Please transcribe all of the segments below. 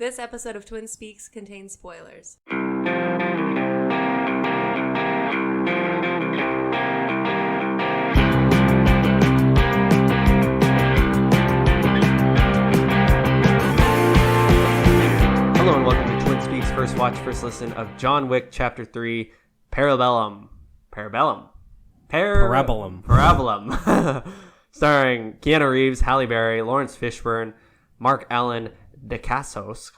This episode of Twin Speaks contains spoilers. Hello and welcome to Twin Speaks First Watch, First Listen of John Wick Chapter 3, Parabellum. Starring Keanu Reeves, Halle Berry, Lawrence Fishburne, Mark Allen DeCassos,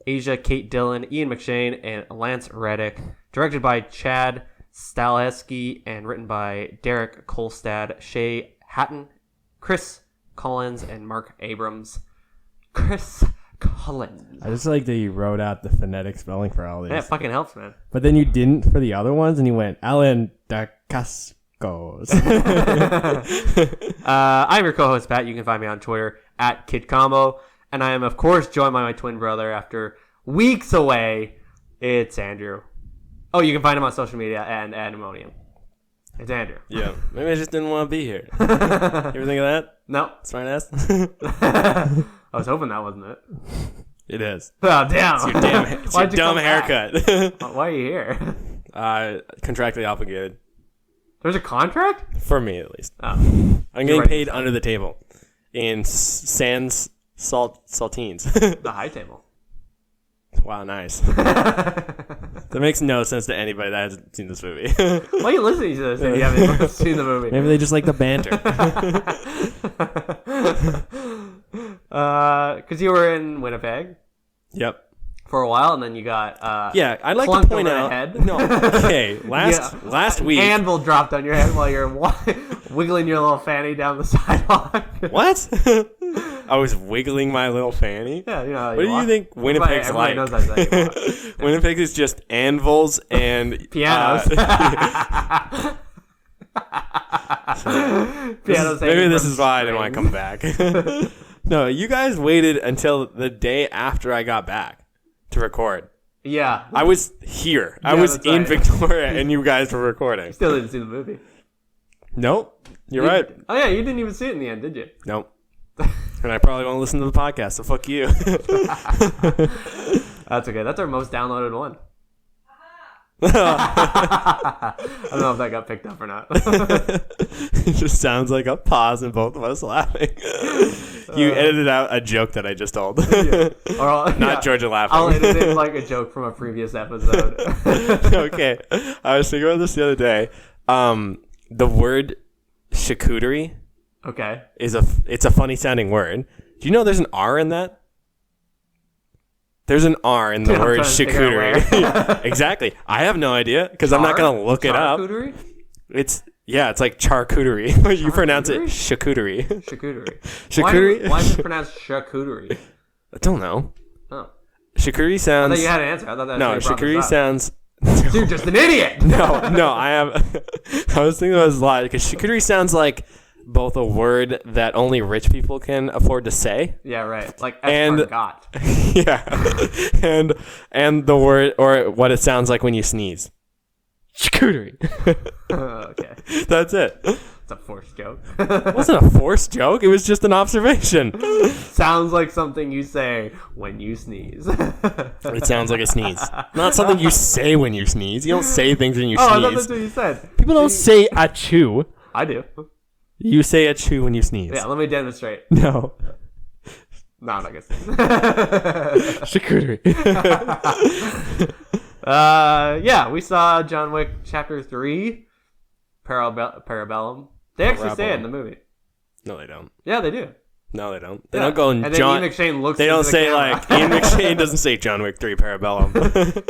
Asia Kate Dillon, Ian McShane, and Lance Reddick. Directed by Chad Stahelski and written by Derek Kolstad, Shay Hatton, Chris Collins, and Mark Abrams. Chris Collins. I just like that you wrote out the phonetic spelling for all these. Yeah, it fucking helps, man. But then you didn't for the other ones, and you went Alan DeCascos. I'm your co-host, Pat. You can find me on Twitter at KidCombo. And I am, of course, joined by my twin brother after weeks away. It's Andrew. Oh, you can find him on social media and at memorium. It's Andrew. Yeah, maybe I just didn't want to be here. You ever think of that? No. Smart ass? I was hoping that wasn't it. It is. Oh, damn. It's your dumb haircut. Why are you here? Contractually obligated. There's a contract? For me, at least. Oh. I'm getting paid under the table in sans saltines. The high table. Wow, nice. That makes no sense to anybody that hasn't seen this movie. Why are you listening to this if you haven't seen the movie? Maybe they just like the banter. Because you were in Winnipeg. Yep. For a while, and then you got yeah, I'd like to point out. Head. No, okay. Last week, anvil dropped on your head while you're wiggling your little fanny down the sidewalk. What? I was wiggling my little fanny. Yeah, you know. What do you think Winnipeg's everybody like? Knows that Winnipeg is just anvils and pianos. Pianos. Maybe this is why I didn't want to come back. No, you guys waited until the day after I got back to record. Yeah. I was here. I was in Victoria and you guys were recording. Still didn't see the movie. Nope. You're right. Oh, yeah. You didn't even see it in the end, did you? Nope. And I probably won't listen to the podcast, so fuck you. That's okay. That's our most downloaded one. I don't know if that got picked up or not. It just sounds like a pause and both of us laughing. You edited out a joke that I just told. Yeah. Not Georgia laughing. I'll edit in like a joke from a previous episode. Okay. I was thinking about this the other day. The word charcuterie it's a funny sounding word. Do you know there's an R in that? There's an R in the word charcuterie. Exactly. I have no idea because I'm not going to look it up. It's like charcuterie. You pronounce it charcuterie. Charcuterie. Why is it pronounced charcuterie? I don't know. Oh. Charcuterie sounds. I thought you had an answer. I thought that. No, charcuterie sounds. You're just an idiot. No. I have. I was thinking that was a lie because charcuterie sounds like both a word that only rich people can afford to say. Yeah, right. Like escargot. Yeah. and the word or what it sounds like when you sneeze. Charcuterie. Okay. That's it. It's a forced joke. It wasn't a forced joke. It was just an observation. Sounds like something you say when you sneeze. It sounds like a sneeze. Not something you say when you sneeze. You don't say things when you sneeze. Oh, I thought that's what you said. People don't say achoo. I do. You say achoo when you sneeze. Yeah, let me demonstrate. No. No, I'm not gonna say. Charcuterie. Yeah, we saw John Wick Chapter 3, Parabellum. They actually say it in the movie. No, they don't. Yeah, they do. No, they don't. They don't go and then John. Ian McShane looks. They don't say camera. like Ian McShane doesn't say John Wick 3 Parabellum.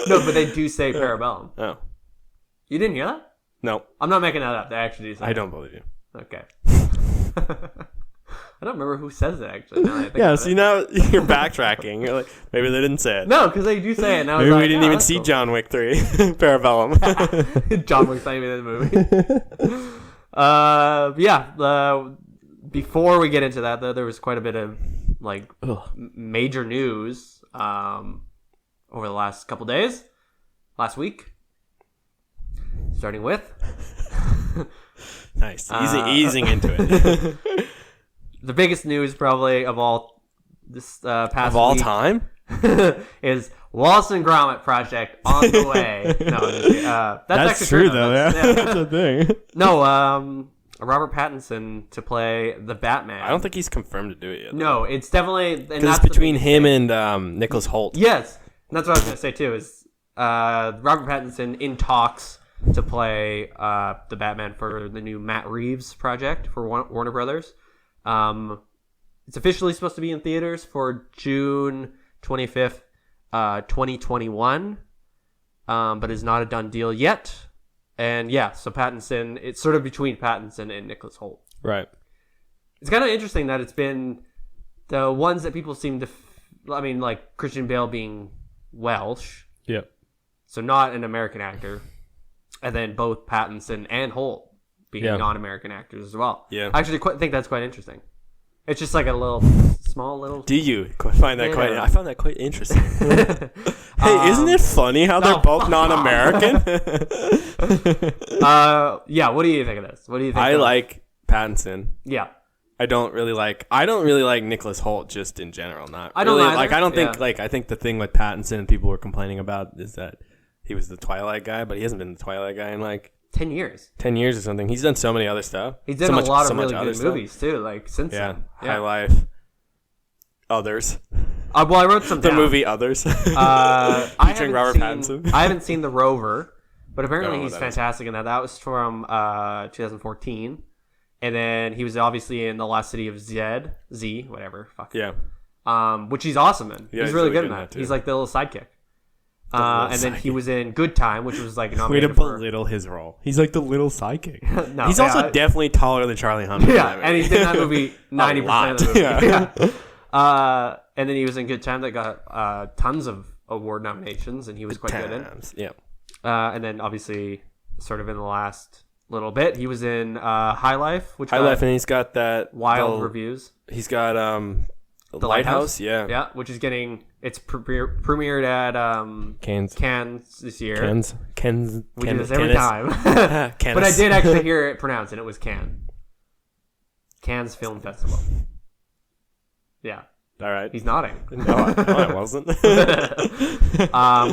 No, but they do say Parabellum. Oh, you didn't hear that? no, I'm not making that up. They actually do say. I don't believe you. Okay. I don't remember who says it actually. Now that I think about See it. now you're backtracking. You're like, maybe they didn't say it. No, because they do say it. Now Maybe we didn't even see John Wick 3 Parabellum. John Wick's not even in the movie. Before we get into that, though, there was quite a bit of like major news over the last couple days, last week, starting with nice, easing into it. The biggest news probably of all this past of all week, time. is Wallace and Gromit project on the way. No, that's actually true though. Yeah, that's the thing. No, Robert Pattinson to play the Batman. I don't think he's confirmed to do it yet. No, it's definitely because it's between him and Nicholas Hoult. Yes, and that's what I was gonna say too. Is Robert Pattinson in talks to play the Batman for the new Matt Reeves project for Warner Brothers. It's officially supposed to be in theaters for June 25th, 2021, but is not a done deal yet. And yeah, so Pattinson, it's sort of between Pattinson and Nicholas Hoult. Right. It's kind of interesting that it's been the ones that people seem to, like Christian Bale being Welsh. Yep. So not an American actor. And then both Pattinson and Hoult being non-American actors as well. Yeah. I actually think that's quite interesting. It's just like a small little... Do you find that quite... I found that quite interesting. Hey, isn't it funny how they're both non-American? Yeah, what do you think of this? What do you think? I like Pattinson. Yeah. I don't really like Nicholas Hoult just in general. I don't really, either. I don't think I think the thing with Pattinson and people were complaining about is that he was the Twilight guy, but he hasn't been the Twilight guy in 10 years. 10 years or something. He's done so many other stuff. He's done a lot of really good movies too, since then. High Life. Others. Well, I wrote some The down. movie Others. Featuring Robert Pattinson. I haven't seen The Rover, but apparently he's fantastic in that. That was from 2014. And then he was obviously in The Lost City of Z, whatever. Fuck. Yeah. Which he's awesome in. Yeah, he's really good in that. He's like the little sidekick. And then he was in Good Time, which was like way to belittle his role. He's like the little psychic. No, he's also definitely taller than Charlie Hunnam. Yeah, and he's in that movie 90% of the movie. Yeah. And then he was in Good Time that got tons of award nominations, and he was quite good in. Yeah. And then obviously, sort of in the last little bit, he was in High Life, which and he's got that wild reviews. He's got The Lighthouse, yeah, which is getting premiered at Cannes this year. We do this every time, but I did actually hear it pronounced, and it was Cannes Film Festival. Yeah, all right. He's nodding. No, I wasn't. Which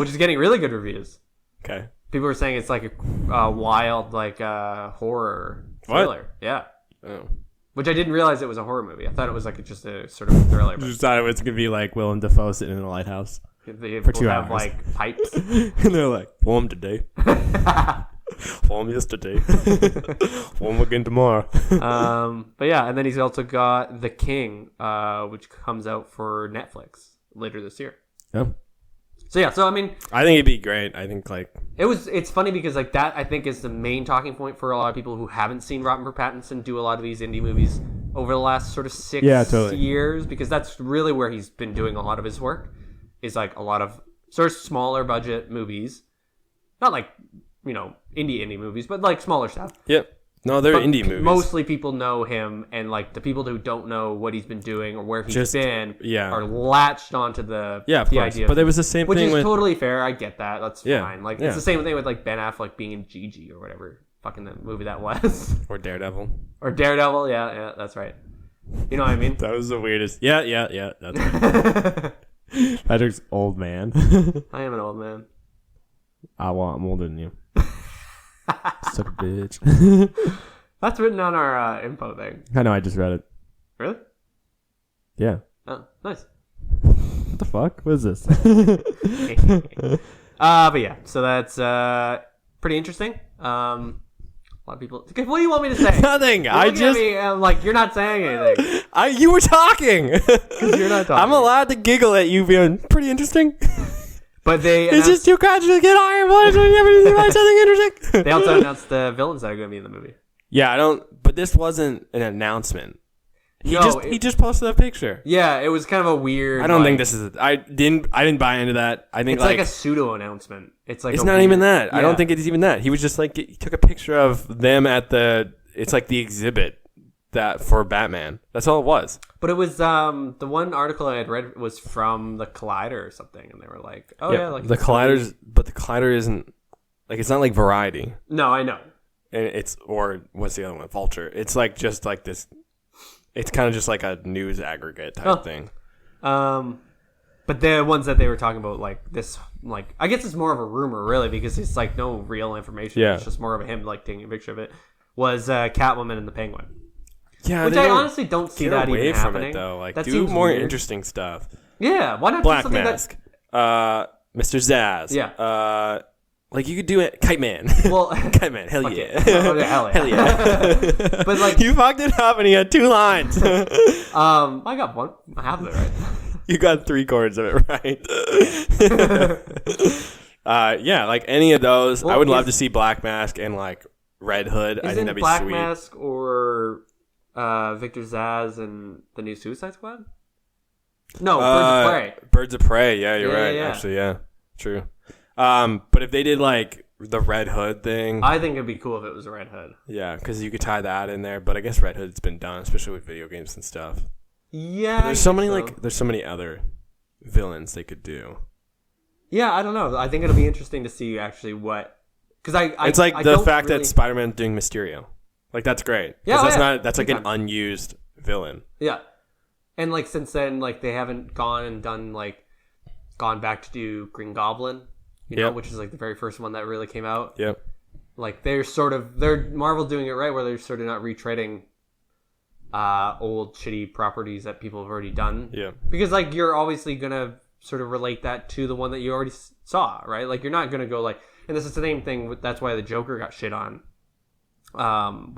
is getting really good reviews. Okay, people were saying it's like a wild, horror thriller. What? Yeah. Oh. Which I didn't realize it was a horror movie. I thought it was just a sort of thriller. You just thought it was going to be like Willem Dafoe sitting in a lighthouse for 2 hours. Like pipes. And they're like, warm today. Warm yesterday. Warm again tomorrow. But yeah, and then he's also got The King, which comes out for Netflix later this year. Yeah. So yeah, I think it'd be great. I think it's funny because that I think is the main talking point for a lot of people who haven't seen Robert Pattinson do a lot of these indie movies over the last sort of 6 years, because that's really where he's been doing a lot of his work, is like a lot of sort of smaller budget movies, not like indie movies, but like smaller stuff. Yep. No, they're indie movies. Mostly people know him, and like the people who don't know what he's been doing or where he's been are latched onto the idea. But it was the same thing, which is totally fair. I get that. That's fine. It's the same thing with like Ben Affleck being in Gigi or whatever fucking the movie that was. Or Daredevil. Yeah, that's right. You know what I mean? That was the weirdest. Yeah. That's right. Patrick's old man. I am an old man. I'm older than you. Suck a bitch. That's written on our info thing. I know, I just read it. Really? Yeah. Oh, nice. What the fuck? What is this? But yeah, so that's pretty interesting. A lot of people. What do you want me to say? Nothing. You're not saying anything. You were talking. Because you're not talking. I'm allowed to giggle at you being pretty interesting. But it's just too gradual to get higher. Why don't you ever find something interesting? They also announced the villains that are going to be in the movie. Yeah, I don't. But this wasn't an announcement. He just posted a picture. Yeah, it was kind of a weird. I don't think this is. I didn't buy into that. I think it's like a pseudo announcement. It's not even that. Yeah. I don't think it's even that. He was just like he took a picture of them at the. It's like the exhibit that for Batman. That's all it was. But it was the one article I had read was from the Collider or something, and they were like, "Oh yeah, like the Collider's." But the Collider isn't like it's not like Variety. No, I know. And or what's the other one? Vulture. It's like just like this. It's kind of just like a news aggregate type thing. But the ones that they were talking about, like this, like I guess it's more of a rumor, really, because it's like no real information. Yeah. It's just more of him like taking a picture of it. Was Catwoman and the Penguin? Yeah, which I honestly don't see that away even from happening. It, though. Like, that do more weird. interesting stuff. Yeah, why not Black do something Mask, Mr. Zaz. Yeah. Like you could do it, Kite Man. Well, Kite Man, hell yeah. Oh, yeah, hell yeah. Hell yeah. But like, you fucked it up and he had 2 lines. I got one. I have it right. You got 3 chords of it right. Yeah, like any of those. Well, I would love to see Black Mask and like Red Hood. I think that'd be Black sweet. Mask or Victor Zaz and the new Suicide Squad? No, Birds of Prey. Birds of Prey. Yeah, you're right. Yeah. Actually, yeah, true. But if they did like the Red Hood thing, I think it'd be cool if it was a Red Hood. yeah, because you could tie that in there. But I guess Red Hood's been done, especially with video games and stuff. Yeah, But there's so many other villains they could do. Yeah, I don't know. I think it'll be interesting to see actually what, because it's like I the don't fact really... that Spider-Man doing Mysterio, like that's great. Yeah, That's like an unused villain. Yeah, and like since then, like they haven't gone back to do Green Goblin, you know, which is like the very first one that really came out. Yep. Like they're Marvel doing it right, where they're sort of not retreading old shitty properties that people have already done. Yeah. Because like you're obviously gonna sort of relate that to the one that you already saw, right? Like you're not gonna go like, and this is the same thing. That's why the Joker got shit on. Not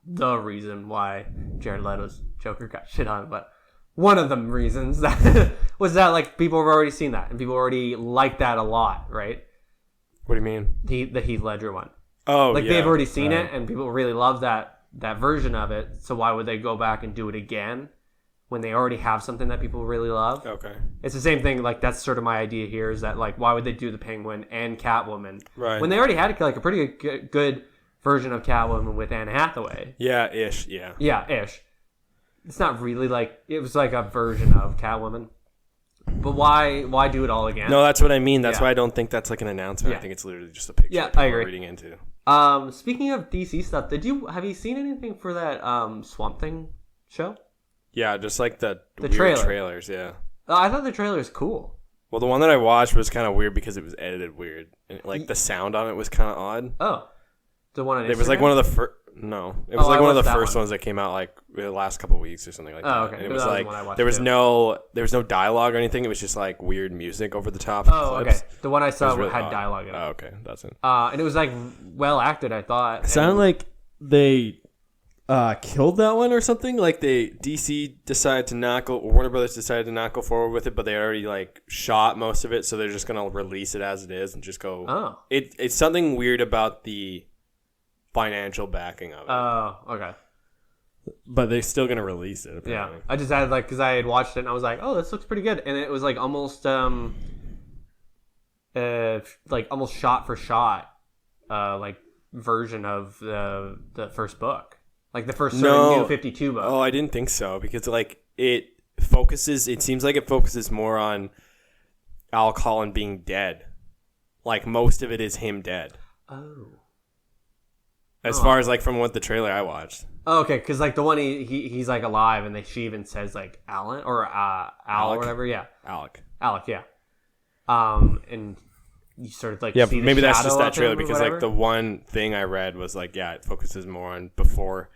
the reason why Jared Leto's Joker got shit on, but one of the reasons that was that like people have already seen that and people already like that a lot, right? What do you mean? The Heath Ledger one. Oh, like yeah, they've already seen it and people really love that version of it. So why would they go back and do it again when they already have something that people really love? Okay. It's the same thing. Like that's sort of my idea here is that like why would they do the Penguin and Catwoman right when they already had like a pretty good version of Catwoman with Anne Hathaway? Yeah, ish. Yeah. Yeah, ish. It's not really like it was like a version of Catwoman. But why do it all again? No, that's what I mean. That's why I don't think that's like an announcement. I think it's literally just a picture. Yeah, people I agree. Are reading into. Speaking of DC stuff, have you seen anything for that Swamp Thing show? Yeah, just like the weird trailers. Yeah. I thought the trailer was cool. Well, the one that I watched was kind of weird because it was edited weird, and like the sound on it was kind of odd. Oh, the one on Instagram? It was like one of the first. No, it was like one of the first ones that came out like the last couple of weeks or something like that. Oh, okay. And it was like there was no dialogue or anything. It was just like weird music over the top. Oh, clips. okay. The one I saw really had odd. dialogue in it. Oh, okay, that's it. And it was like well acted, I thought. It sounded like they killed that one or something. Like DC decided to not go, or Warner Brothers decided to not go forward with it, but they already like shot most of it, so they're just gonna release it as it is and just go. Oh, It's something weird about the financial backing of it. Oh, okay. But they're still gonna release it. Apparently. Yeah, I just had like because I had watched it and I was like, oh, this looks pretty good, and it was like almost almost shot for shot, like version of the first book, like the first sort of New 52 book. Oh, I didn't think so because like it focuses. It seems like it focuses more on Al Cullen being dead. Like most of it is him dead. Oh. As far as like from what the trailer I watched. Oh, okay, because like the one he's like alive, and she even says like Alan or Al Alec. or whatever. Yeah, Alec, yeah. And you sort of like see the maybe that's shadow just that of trailer him or because whatever. like the one thing I read was like it focuses more on before,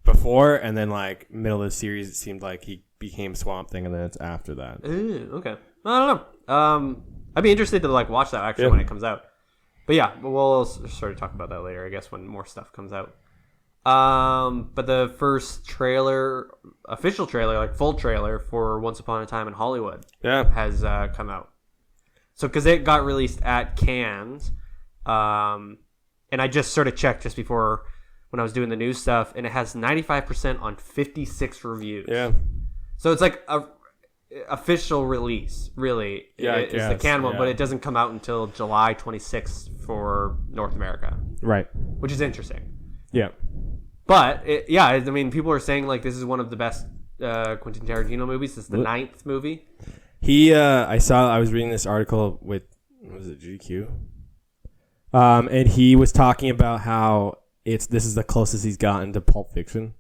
and then like middle of the series it seemed like he became Swamp Thing, and then it's after that. Ooh, okay, I don't know. I'd be interested to like watch that actually when it comes out. But yeah, we'll sort of talk about that later, I guess, when more stuff comes out. But the first official trailer, like full trailer for Once Upon a Time in Hollywood, has come out. So, because it got released at Cannes, and I just sort of checked just before when I was doing the news stuff, and it has 95% on 56 reviews. Yeah. So it's like a official release, really. Yeah, it's the Cannes one, but it doesn't come out until July 26th for North America. Right. Which is interesting. Yeah. But, I mean, people are saying, like, this is one of the best Quentin Tarantino movies. This is the 9th movie. I was reading this article with, was it GQ? And he was talking about how this is the closest he's gotten to Pulp Fiction.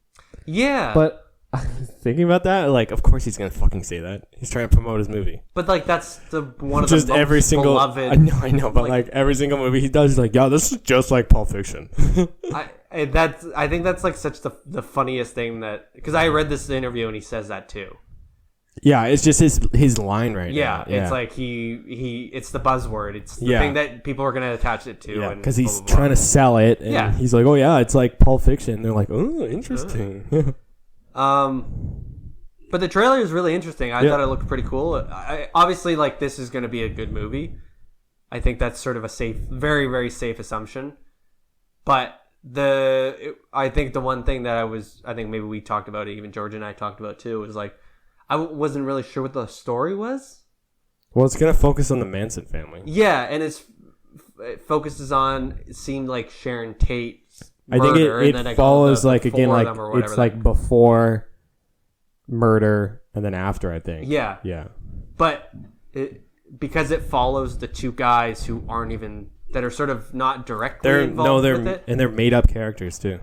Yeah. But thinking about that, like, of course he's gonna fucking say that. He's trying to promote his movie. But like that's the one of Just the most every single. beloved. I know, but like every single movie he does, he's like, yeah, this is just like Pulp Fiction. I think that's like such the funniest thing that because I read this interview and he says that too. Yeah, it's just his line right now. Yeah, it's like he it's the buzzword. It's the thing that people are gonna attach it to. Yeah, because he's trying to sell it. And he's like, oh yeah, it's like Pulp Fiction. They're like, oh, interesting. But the trailer is really interesting. I thought it looked pretty cool. Obviously, like this is gonna be a good movie. I think that's sort of a safe, very very safe assumption. But I think the one thing that I think maybe we talked about it, even George and I talked about it too, was like. I wasn't really sure what the story was. Well, it's gonna focus on the Manson family. Yeah, and it focuses on it seemed like Sharon Tate's I think it follows like again like it's like before murder and then after. I think. Yeah. But because it follows the two guys who aren't even that are sort of not directly involved with it, and they're made up characters too.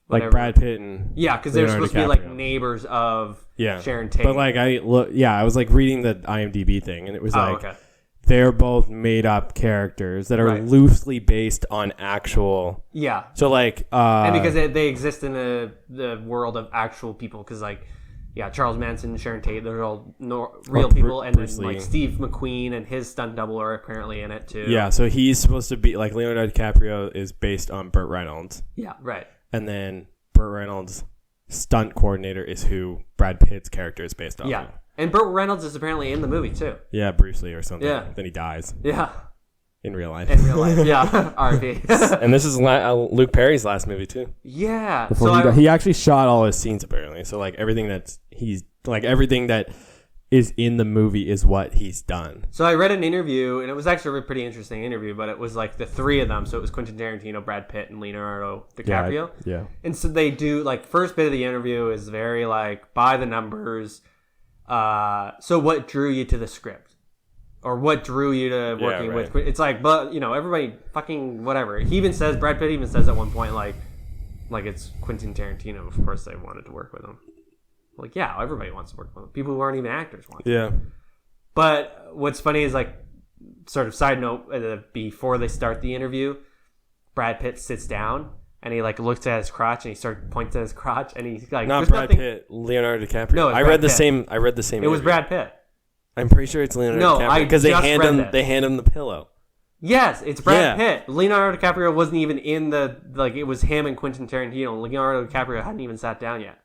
Like Brad Pitt and because they're supposed to be like neighbors of Sharon Tate. But like I was like reading the IMDb thing, and it was they're both made up characters that are loosely based on actual. Yeah. So like, and because they exist in the world of actual people, because like, Charles Manson and Sharon Tate, they're all real people, and then like Steve McQueen and his stunt double are apparently in it too. Yeah. So he's supposed to be like Leonardo DiCaprio is based on Burt Reynolds. Yeah. Right. And then Burt Reynolds' stunt coordinator is who Brad Pitt's character is based on. Yeah. And Burt Reynolds is apparently in the movie, too. Yeah, Bruce Lee or something. Yeah. Then he dies. Yeah. In real life. Yeah. R.I.P. And this is Luke Perry's last movie, too. Yeah. He actually shot all his scenes, apparently. So, like, everything that is in the movie is what he's done. So I read an interview, and it was actually a pretty interesting interview, but it was like the three of them. So it was Quentin Tarantino, Brad Pitt, and Leonardo DiCaprio. Yeah. And so they do, like, first bit of the interview is very, like, by the numbers. So what drew you to the script? Or what drew you to working with... It's like, but, everybody fucking whatever. Brad Pitt even says at one point, like it's Quentin Tarantino. Of course they wanted to work with him. Like, yeah, everybody wants to work with them. People who aren't even actors want to. Yeah. But what's funny is, like, sort of side note, before they start the interview, Brad Pitt sits down and he, like, looks at his crotch and he starts pointing at his crotch and he's like... Not Brad Pitt, Leonardo DiCaprio. No, I read the same It was Brad Pitt. I'm pretty sure it's Leonardo DiCaprio. Because they hand him the pillow. Yes, it's Brad Pitt. Leonardo DiCaprio wasn't even in the... Like, it was him and Quentin Tarantino. Leonardo DiCaprio hadn't even sat down yet.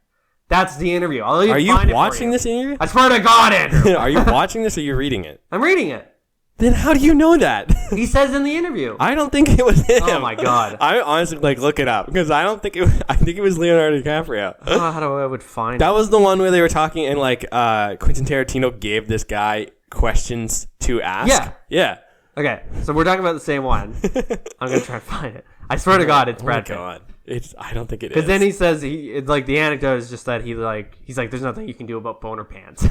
That's the interview. Are you watching this interview? I swear to God, Andrew. Are you watching this or are you reading it? I'm reading it. Then how do you know that? He says in the interview. I don't think it was him. Oh my God. I honestly look it up because I don't think it was, I think it was Leonardo DiCaprio. I don't know how I would find that was the one where they were talking and Quentin Tarantino gave this guy questions to ask. Yeah. Okay, so we're talking about the same one. I'm going to try to find it. I swear to God, it's Brad Pitt. God. I don't think it is. Because then he says it's like the anecdote is just that he's like there's nothing you can do about boner pants.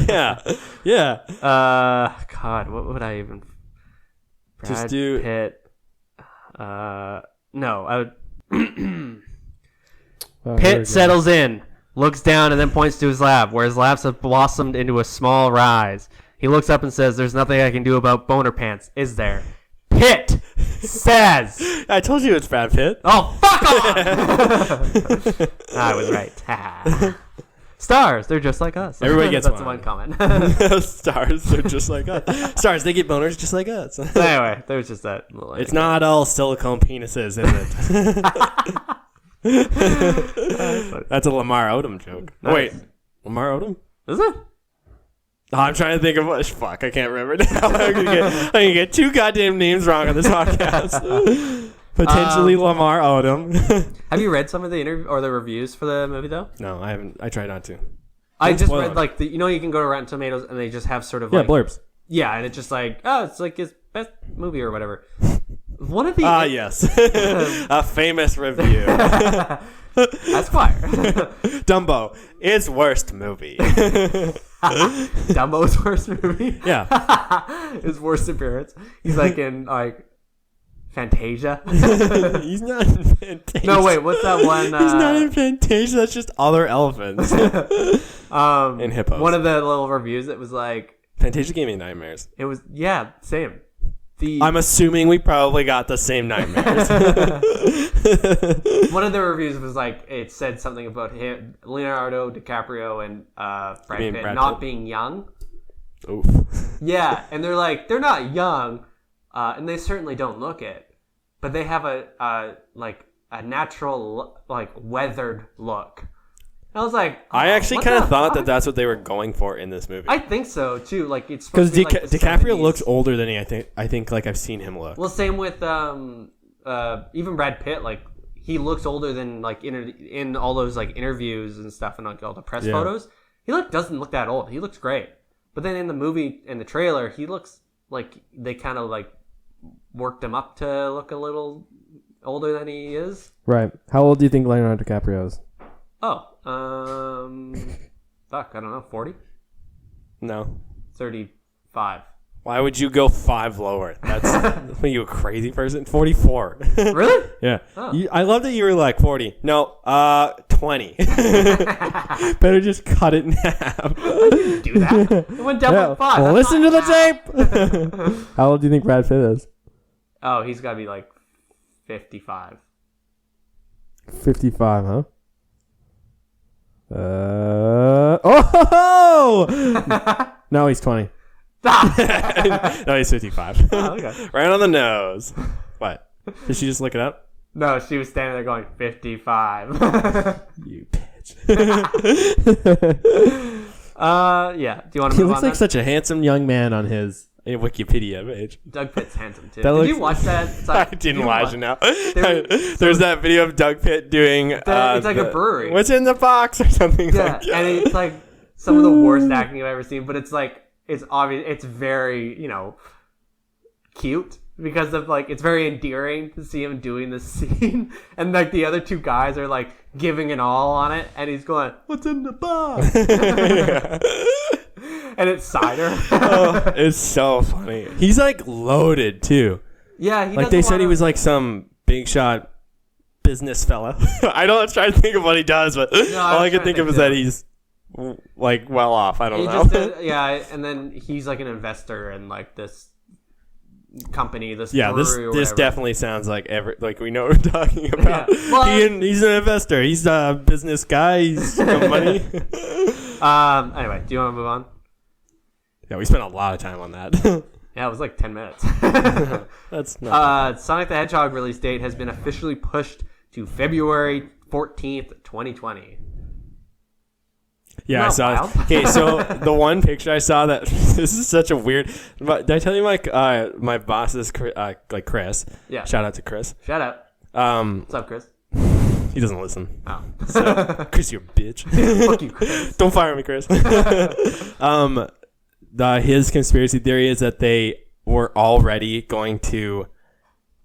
yeah. God, what would I even? Just do Pitt. No, I would. Pitt settles in, looks down, and then points to his lab, where his labs have blossomed into a small rise. He looks up and says, "There's nothing I can do about boner pants, is there?" Pitt says, I told you it's Brad Pitt. Oh, fuck off! I was right. Stars, they're just like us. Everybody gets That's one comment. Stars, they're just like us. Stars, they get boners just like us. Anyway, there's just that little It's not all silicone penises, is it? That's a Lamar Odom joke. Nice. Wait, Lamar Odom? Is it? Oh, I'm trying to think of what. Fuck, I can't remember now. I'm gonna get two goddamn names wrong on this podcast. Potentially Lamar Odom. Have you read some of the interview or the reviews for the movie though? No, I haven't. I try not to. I just read like you can go to Rotten Tomatoes and they just have sort of blurbs. Yeah, and it's just like it's like his best movie or whatever. One of the yes, a famous review. Esquire. Dumbo, its worst movie. Dumbo's worst movie? Yeah. His worst appearance. He's like in Fantasia. He's not in Fantasia. No, wait, what's that one? He's not in Fantasia. That's just other elephants. And hippos. One of the little reviews, it was like... Fantasia gave me nightmares. It was, yeah, same. I'm assuming we probably got the same nightmares. One of the reviews was like, it said something about him, Leonardo DiCaprio and Brad Pitt not being young. Oof. Yeah, and they're like, they're not young, and they certainly don't look it, but they have a natural, like, weathered look. And I was like, I actually kind of thought that that's what they were going for in this movie. I think so too. Like, it's because supposed to be like the DiCaprio 70s. looks older than I think like I've seen him look. Well, same with even Brad Pitt. Like, he looks older than like in all those like interviews and stuff and like all the press photos. He doesn't look that old. He looks great. But then in the movie, in the trailer, he looks like they kind of like worked him up to look a little older than he is. Right. How old do you think Leonardo DiCaprio is? Oh, fuck, I don't know, 40? No. 35. Why would you go 5 lower? That's are you a crazy person? 44. Really? Yeah. Oh. I love that you were like 40. No, 20. Better just cut it in half. Do that. It went down by 5. Well, That's listen to not the tape. How old do you think Brad Pitt is? Oh, he's got to be like 55. 55, huh? Oh! No, he's 20. No, he's 55. Oh, okay. Right on the nose. What? Did she just look it up? No, she was standing there going 55. You bitch. Yeah. Do you want to He move looks on? like Then? such a handsome young man on his Wikipedia page. Doug Pitt's handsome too. That Did looks- you watch that? I didn't watch it now. There- There's that video of Doug Pitt doing... it's like a brewery. What's in the box or something Yeah, like that. and it's like some of the worst acting I've ever seen, but it's like, it's obvious, it's very, cute because of like, it's very endearing to see him doing this scene. And like the other two guys are like giving it all on it, and he's going, "What's in the box?" And it's cider. Oh, it's so funny. He's like loaded too. Yeah, he Like they said he was like some big shot business fella. I don't try to think of what he does, but all I can think of is that he's like well off. I don't know. Yeah, and then he's like an investor in like this company, this yeah, brewery this or definitely sounds like like we know what we're talking about. Yeah. Well, he's an investor. He's a business guy. He's got money. Anyway, do you want to move on? Yeah, we spent a lot of time on that. Yeah, it was like 10 minutes. That's not Sonic the Hedgehog release date has been officially pushed to February 14th, 2020. Yeah, I saw wild? it. Okay, so the one picture I saw that this is such a weird. Did I tell you my boss is like Chris? Yeah. Shout out to Chris. Shout out. What's up, Chris? He doesn't listen. Oh. So, Chris, you bitch. Fuck you, Chris. Don't fire me, Chris. His conspiracy theory is that they were already going to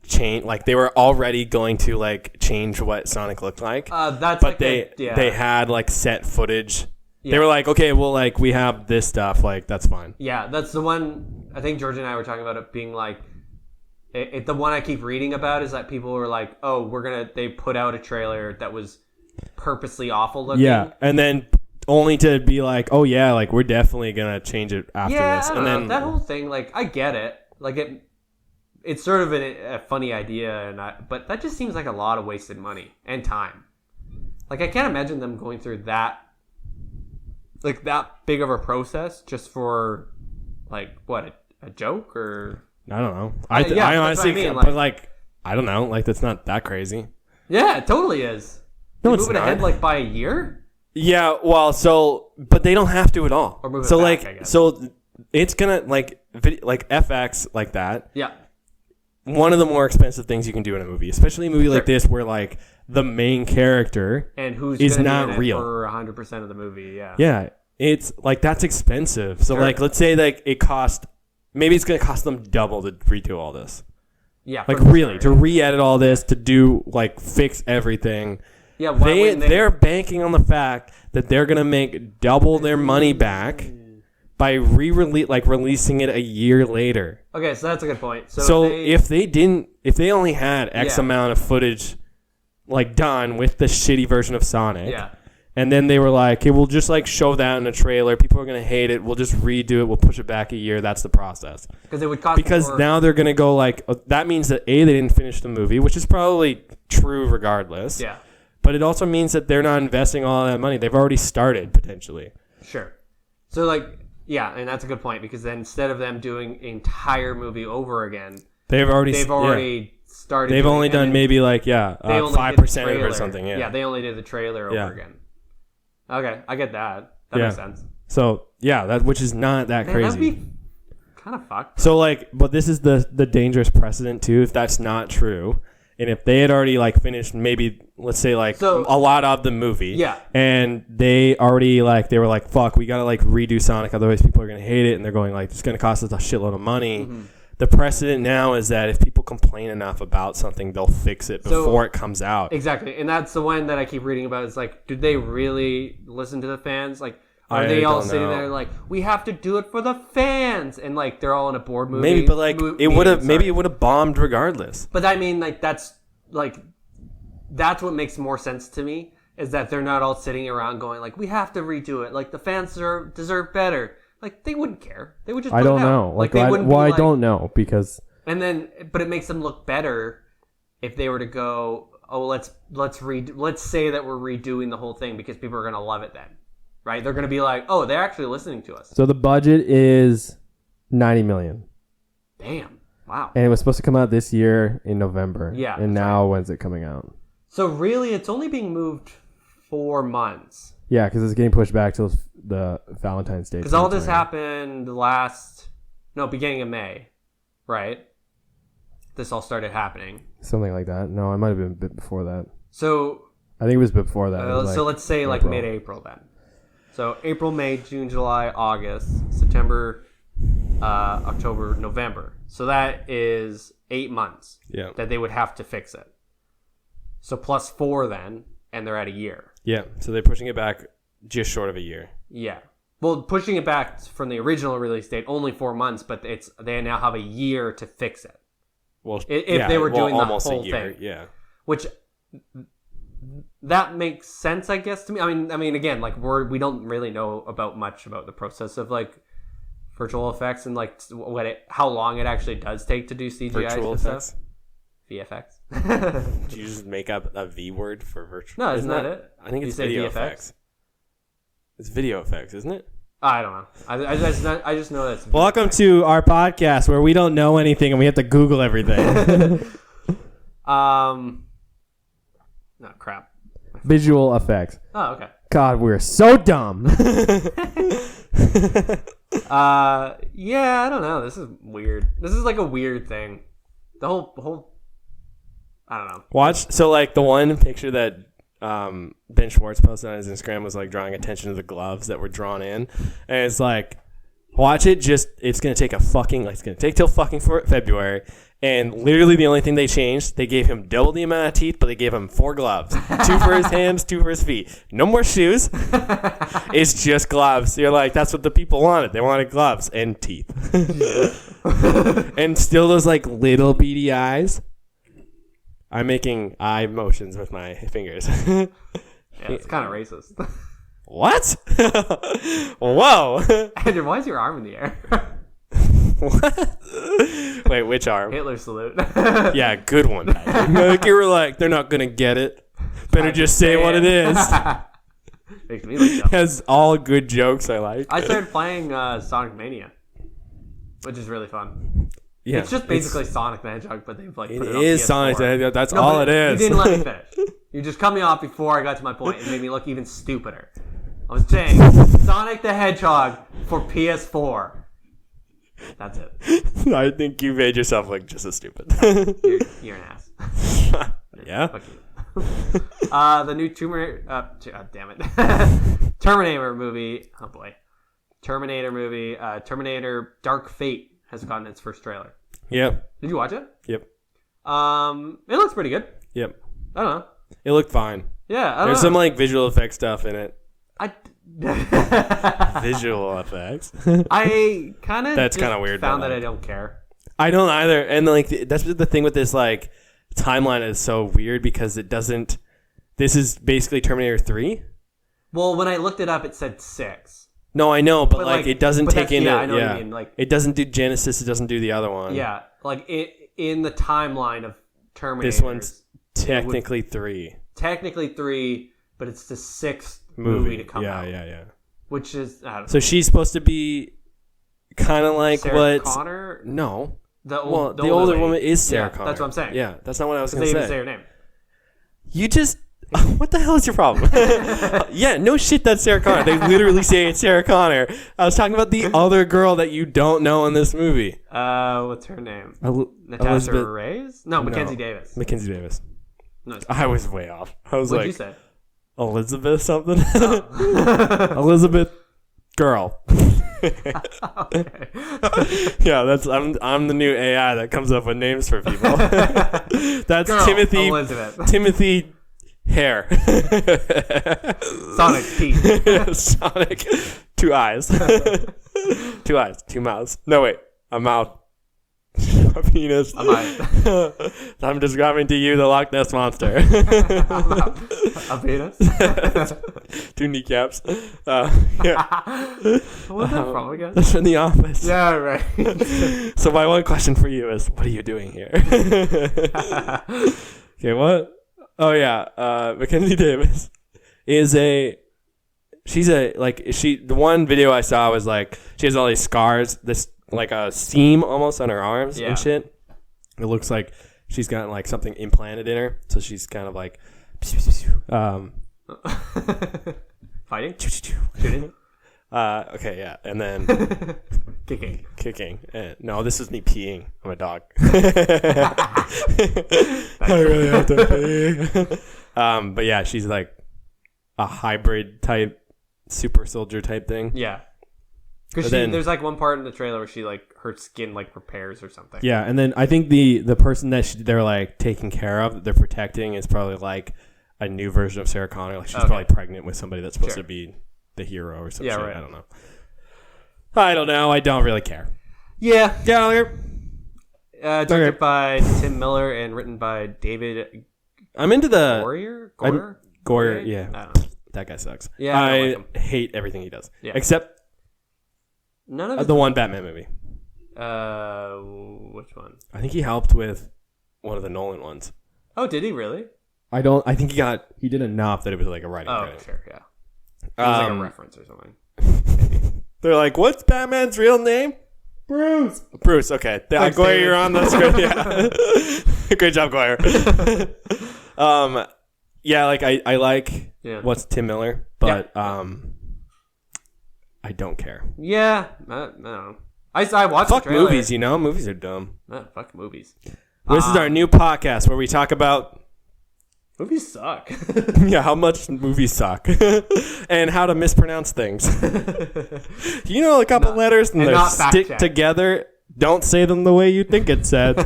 change. Like they were already going to like change what Sonic looked like. That's but like they had like set footage. Yeah. They were like, okay, well, like we have this stuff, like that's fine. Yeah, that's the one. I think George and I were talking about it being like, the one I keep reading about is that people were like, oh, they put out a trailer that was purposely awful looking. Yeah, and then only to be like, oh yeah, like we're definitely gonna change it after this. I don't know. That whole thing, like I get it, like it's sort of a funny idea, but that just seems like a lot of wasted money and time. Like I can't imagine them going through that big of a process just for like what a joke or I don't know. yeah, I honestly, mean, but like I don't know, like that's not that crazy. Yeah, it totally is. No, You're it's moving not. ahead like by a year. Yeah, well, but they don't have to at all. Or move it so back, I like, guess. so it's gonna like FX like that. Yeah. One of the more expensive things you can do in a movie, especially a movie like this, where like the main character And who's is gonna not be in real. it for 100% of the movie? Yeah. Yeah, it's like that's expensive. So Sure. like, let's say like maybe it's gonna cost them double to redo all this. Yeah. Like for really, sure. to re-edit all this, to do like fix everything. Yeah. Why wouldn't They're banking on the fact that they're gonna make double their money back by releasing it a year later. Okay, so that's a good point. So if they didn't if they only had X amount of footage like done with the shitty version of Sonic. Yeah. And then they were like, okay, we'll just like show that in a trailer. People are going to hate it. We'll just redo it. We'll push it back a year. That's the process. Because it would cost Because more. now they're going to go like, that means that A, they didn't finish the movie, which is probably true regardless. Yeah. But it also means that they're not investing all that money. They've already started potentially. Sure. So like, yeah, and that's a good point because then instead of them doing an entire movie over again, they've already started. They've only done maybe like 5% of it or something. Yeah. They only did the trailer over again. Okay, I get that. That makes sense. So that which is not that crazy. That'd be kind of fucked. So like, but this is the dangerous precedent too. If that's not true, and if they had already like finished maybe let's say like a lot of the movie, and they already like they were like fuck, we gotta like redo Sonic, otherwise people are gonna hate it, and they're going like it's gonna cost us a shitload of money. Mm-hmm. The precedent now is that if people complain enough about something, they'll fix it before it comes out. Exactly. And that's the one that I keep reading about. It's like, did they really listen to the fans? Like, are they all sitting there like, we have to do it for the fans? And like, they're all in a board movie. Maybe, but like, it would have bombed regardless. But I mean, like, that's what makes more sense to me is that they're not all sitting around going like, we have to redo it. Like, the fans deserve better. Like, they wouldn't care. They would just put I don't it out. know. Like they wouldn't I don't know because... And then, but it makes them look better if they were to go, oh, let's say that we're redoing the whole thing because people are going to love it then. Right? They're going to be like, oh, they're actually listening to us. So the budget is $90 million. Damn. Wow. And it was supposed to come out this year in November. Yeah. And now when's it coming out? So really, it's only being moved 4 months. Yeah, because it's getting pushed back till the Valentine's Day. Because all this happened beginning of May, right? This all started happening. Something like that. No, it might have been a bit before that. So I think it was before that. So let's say April. Like mid-April then. So April, May, June, July, August, September, October, November. So that is 8 months that they would have to fix it. So plus 4 then, and they're at a year. Yeah, so they're pushing it back just short of a year. Yeah. Well, pushing it back from the original release date, only 4 months, but they now have a year to fix it. Well, if they were doing the almost whole a year, thing. Yeah. Which, that makes sense, I guess, to me. I mean, again, like, we don't really know much about the process of, like, virtual effects and, like, how long it actually does take to do CGI virtual stuff. Effects? VFX. Did you just make up a V word for virtual? No, isn't that it? I think it's video effects. It's video effects, isn't it? I don't know. I just know that's. Welcome to our podcast where we don't know anything and we have to Google everything. No, crap. Visual effects. Oh, okay. God, we're so dumb. Yeah, I don't know. This is weird. This is like a weird thing. The whole. I don't know. Watch. So like the one picture that Ben Schwartz posted on his Instagram was like drawing attention to the gloves that were drawn in, and it's like, watch it. It's gonna take it's gonna take till fucking February, and literally the only thing they changed, they gave him double the amount of teeth, but they gave him 4 gloves, 2 for his hands, 2 for his feet. No more shoes. It's just gloves. You're like, that's what the people wanted. They wanted gloves and teeth, and still those like little beady eyes. I'm making eye motions with my fingers. Yeah, it's kind of racist. What? Whoa. Andrew, why is your arm in the air? What? Wait, which arm? Hitler salute. Yeah, good one. Like, you were like, they're not going to get it. Better just say what it is. Makes me look dumb. Has all good jokes I like. I started playing Sonic Mania, which is really fun. Yeah, it's just basically Sonic the Hedgehog, but they've like put it on PS4. It is Sonic the Hedgehog. That's all it is. You didn't let me finish. You just cut me off before I got to my point and made me look even stupider. I was saying Sonic the Hedgehog for PS4. That's it. I think you made yourself look just as stupid. You're an ass. Yeah. Fuck you. The new Terminator movie. Oh boy, Terminator movie. Terminator Dark Fate has gotten its first trailer. Yep. Did you watch it? Yep. It looks pretty good. Yep. I don't know. It looked fine. Yeah. There's some like visual effects stuff in it. Visual effects. I kind of that's kind of weird. Found that I don't care. I don't either. And like that's the thing with this like timeline is so weird because it doesn't. This is basically Terminator 3. Well, when I looked it up, it said 6. No, I know, but like it doesn't take into. Yeah, I know what you mean. Like it doesn't do Genesis. It doesn't do the other one. Yeah, like in the timeline of Terminator. This one's technically 3. Technically 3, but it's the 6th movie to come out. Yeah. Which is I don't know. So she's supposed to be kind of like Sarah what? Connor? No. The older woman is Sarah Connor. That's what I'm saying. Yeah, that's not what I was going They to even say. say her name. You just... What the hell is your problem? Yeah, no shit, that's Sarah Connor. They literally say it's Sarah Connor. I was talking about the other girl that you don't know in this movie. What's her name? Natasha Elizabeth... Reyes? No, Mackenzie Davis. Mackenzie Davis. No, I was way off. I was What'd like... you say? Elizabeth something? Elizabeth girl. Okay. Yeah, that's I'm the new AI that comes up with names for people. That's Girl, Timothy Elizabeth. Timothy Hair. Sonic teeth. Sonic 2 eyes. 2 eyes, 2 mouths. No wait, a mouth. A penis. I'm describing to you the Loch Ness Monster. A penis? 2 kneecaps. Yeah. What's that from again? That's from The Office. Yeah, right. So my one question for you is, what are you doing here? Okay, what? Oh yeah, Mackenzie Davis is the one video I saw was like, she has all these scars, this like a seam almost on her arms and shit. It looks like she's got like something implanted in her, so she's kind of like fighting, shooting. Okay, yeah, and then kicking. No, this is me peeing. I'm a dog. I really have to pee. But yeah, she's like a hybrid type, super soldier type thing. Yeah. Because there's like one part in the trailer where she like her skin like repairs or something. Yeah, and then I think the person that they're like taking care of, that they're protecting, is probably like a new version of Sarah Connor. Like she's probably pregnant with somebody that's supposed to be the hero or something. Right. I don't know. I don't really care. Yeah. Get out of here. Directed by Tim Miller and written by David. I'm into the Goyer. Yeah. I don't know. That guy sucks. Yeah, I hate everything he does. Yeah. Except none of the one Batman movie. Which one? I think he helped with one of the Nolan ones. Oh, did he really? I think he did enough that it was like a writing credit. Sure, yeah. It was like a reference or something. They're like, what's Batman's real name? Bruce. Okay. Goyer, you're on the script. Yeah. Great job, Goyer. Yeah, like I like what's Tim Miller, but I don't care. Yeah, I don't know. I watched fuck the trailer. Movies, movies are dumb. Fuck movies. This is our new podcast where we talk about movies suck. Yeah, how much movies suck and how to mispronounce things. A couple letters and they stick together. Don't say them the way you think it's said.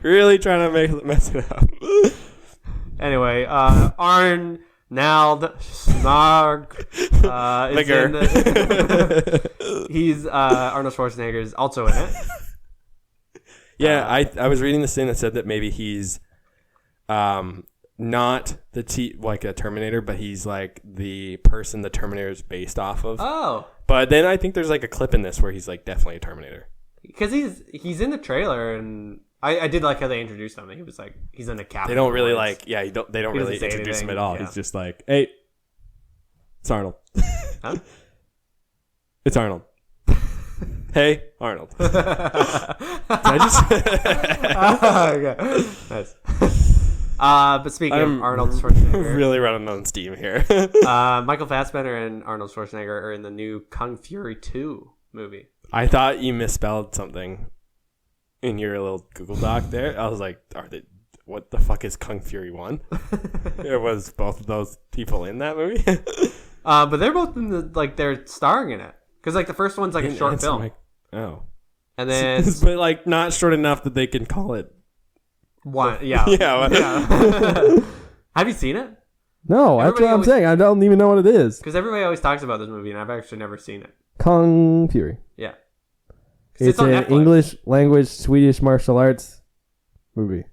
Really trying to mess it up. Anyway, Arnold Snarg he's Arnold Schwarzenegger is also in it. Yeah, I was reading this thing that said that maybe he's not like a Terminator, but he's like the person the Terminator is based off of. Oh. But then I think there's like a clip in this where he's like definitely a Terminator. Because he's in the trailer, and I did like how they introduced him. He was like, he's in a cap. They don't really they don't really introduce him at all. Yeah. He's just like, hey, it's Arnold. Huh? It's Arnold. Hey, Arnold. Did I just... Okay. Nice. But speaking of Arnold Schwarzenegger, really running on steam here. Michael Fassbender and Arnold Schwarzenegger are in the new Kung Fury 2 movie. I thought you misspelled something in your little Google Doc there. I was like, what the fuck is Kung Fury 1? It was both of those people in that movie. But they're both in they're starring in it. Because the first one's a short film. And then... but not short enough that they can call it... One. Yeah. Yeah. Have you seen it? No, that's what I'm saying. I don't even know what it is. Because everybody always talks about this movie, and I've actually never seen it. Kung Fury. Yeah. It's on an Netflix. English language Swedish martial arts movie.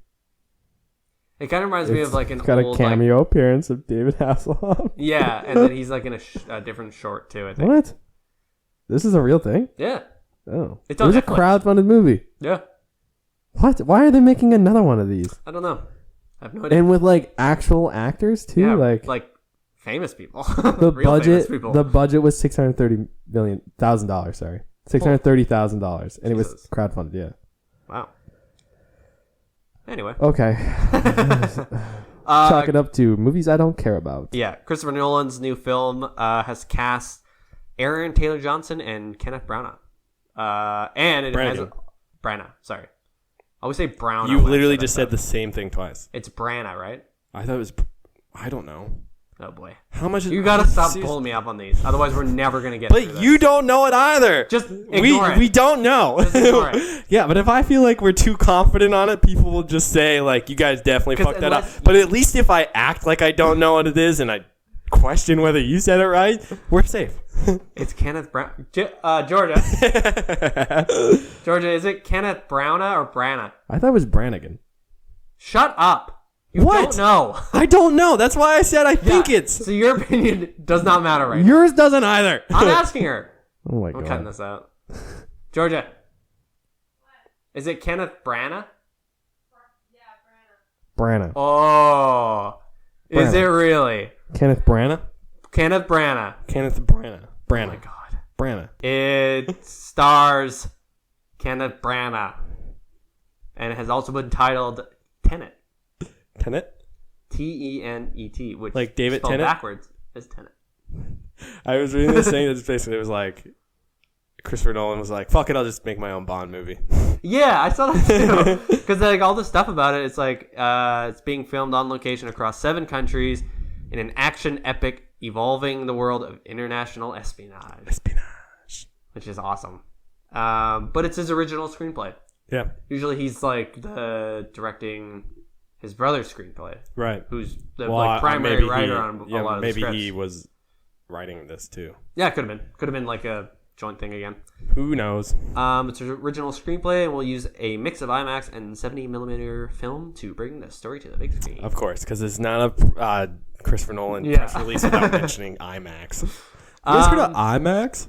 It kind of reminds me of like an It's got old a cameo appearance of David Hasselhoff. Yeah, and then he's like in a different short too. I think. What? This is a real thing? Yeah. Oh, It's it on was a Netflix. crowdfunded movie. Yeah. What? Why are they making another one of these? I don't know. I have no idea. And with like actual actors too, yeah, like famous people. the Real famous budget. people. The budget was $630,000. Sorry, $630,000, and it was Jesus. crowdfunded. Yeah. Wow. Anyway. Okay. Chalk it up to movies I don't care about. Yeah, Christopher Nolan's new film has cast Aaron Taylor Johnson and Kenneth Branagh. And it has Branagh. Sorry, I always say Brown. You literally just said the same thing twice. It's Branagh, right? I thought it was. I don't know. Oh boy, How much? you gotta stop pulling me up on these. Otherwise, we're never gonna get. But you don't know it either. Just ignore it. We don't know. Just ignore it. Yeah, but if I feel like we're too confident on it, people will just say like, "You guys definitely 'Cause fucked that up." unless- But at least if I act like I don't know what it is and I question whether you said it right, we're safe. It's Kenneth Brown. Georgia. Georgia, is it Kenneth Branagh or Branagh? I thought it was Brannigan. Shut up. You What? don't know. I don't know. That's why I said I think Yeah, it's So your opinion does not matter right now. yours. Doesn't either. I'm asking her. Oh my I'm god. cutting this out. Georgia. Is it Kenneth Branagh? Branagh. Oh. Is Branagh. it really? Kenneth Branagh. Kenneth Branagh. Kenneth Branagh. Oh Branagh. my god. Branagh. It stars Kenneth Branagh. And it has also been titled Tenet. Tenet. T-E-N-E-T, which Like David spelled Tennant? backwards is Tenet. I was reading this thing that's basically it was like Christopher Nolan was like, "Fuck it, I'll just make my own Bond movie." Yeah, I saw that too. Because like all the stuff about it, it's like it's being filmed on location across 7 countries in an action epic evolving the world of international espionage, which is awesome. But it's his original screenplay. Yeah. Usually he's like the directing his brother's screenplay, Right. who's the Well, primary maybe writer he- on a yeah, lot of the maybe scripts. he was writing this too. Yeah, it could have been like a joint thing again. Who knows? It's an original screenplay, and we'll use a mix of IMAX and 70mm film to bring the story to the big screen. Of course, because it's not a Christopher Nolan Yeah. press release without mentioning IMAX. You guys heard of IMAX?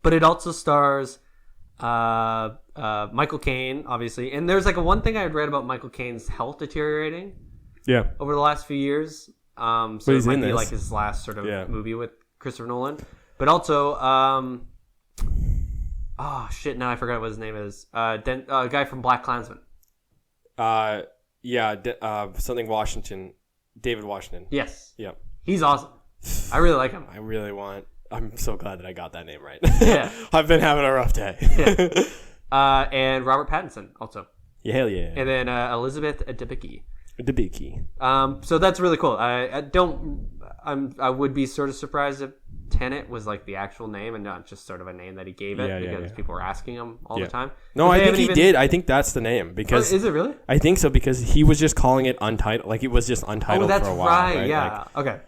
But it also stars Michael Caine, obviously. And there's like one thing I had read about Michael Caine's health deteriorating Yeah. over the last few years. So he's it might in be this. like his last sort of Yeah. movie with Christopher Nolan. But also, oh shit, now I forgot what his name is. Guy from Black Klansman. Something Washington. David Washington. Yes. Yep. He's awesome. I really like him. I'm so glad that I got that name right. Yeah. I've been having a rough day. Yeah. And Robert Pattinson also. Yeah, hell yeah. And then Elizabeth Debicki. Debicki. So that's really cool. I would be sort of surprised if Tenet was like the actual name and not just sort of a name that he gave it because people were asking him all the time. No, I think he did. I think that's the name because is it really? I think so because he was just calling it Untitled. Like it was just Untitled that's for a while. right. Yeah. Like, okay.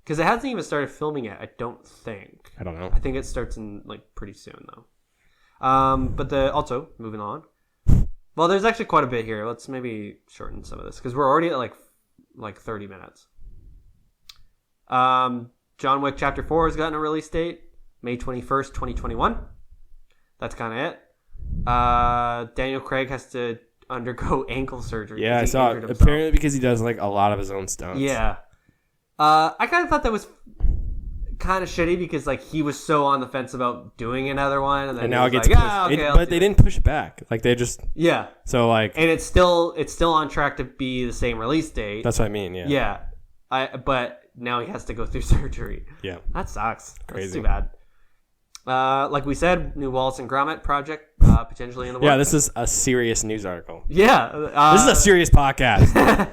Because it hasn't even started filming yet. I don't think. I don't know. I think it starts in like pretty soon though. But also moving on. Well, there's actually quite a bit here. Let's maybe shorten some of this because we're already at like 30 minutes. John Wick Chapter 4 has gotten a release date, May 21st, 2021. That's kind of it. Daniel Craig has to undergo ankle surgery. Yeah, I He saw it. injured himself. Apparently because he does like a lot of his own stunts. Yeah. I kind of thought that was kind of shitty because like he was so on the fence about doing another one, and then And now it he was gets like, pushed. okay, But they didn't push it back. Like they just Yeah, so like and it's still on track to be the same release date. that's what I mean. Yeah. Yeah, but now he has to go through surgery. Yeah. That sucks. Crazy. That's too bad. Like we said, new Wallace and Gromit project potentially in the works. Yeah. This is a serious news article. Yeah. This is a serious podcast.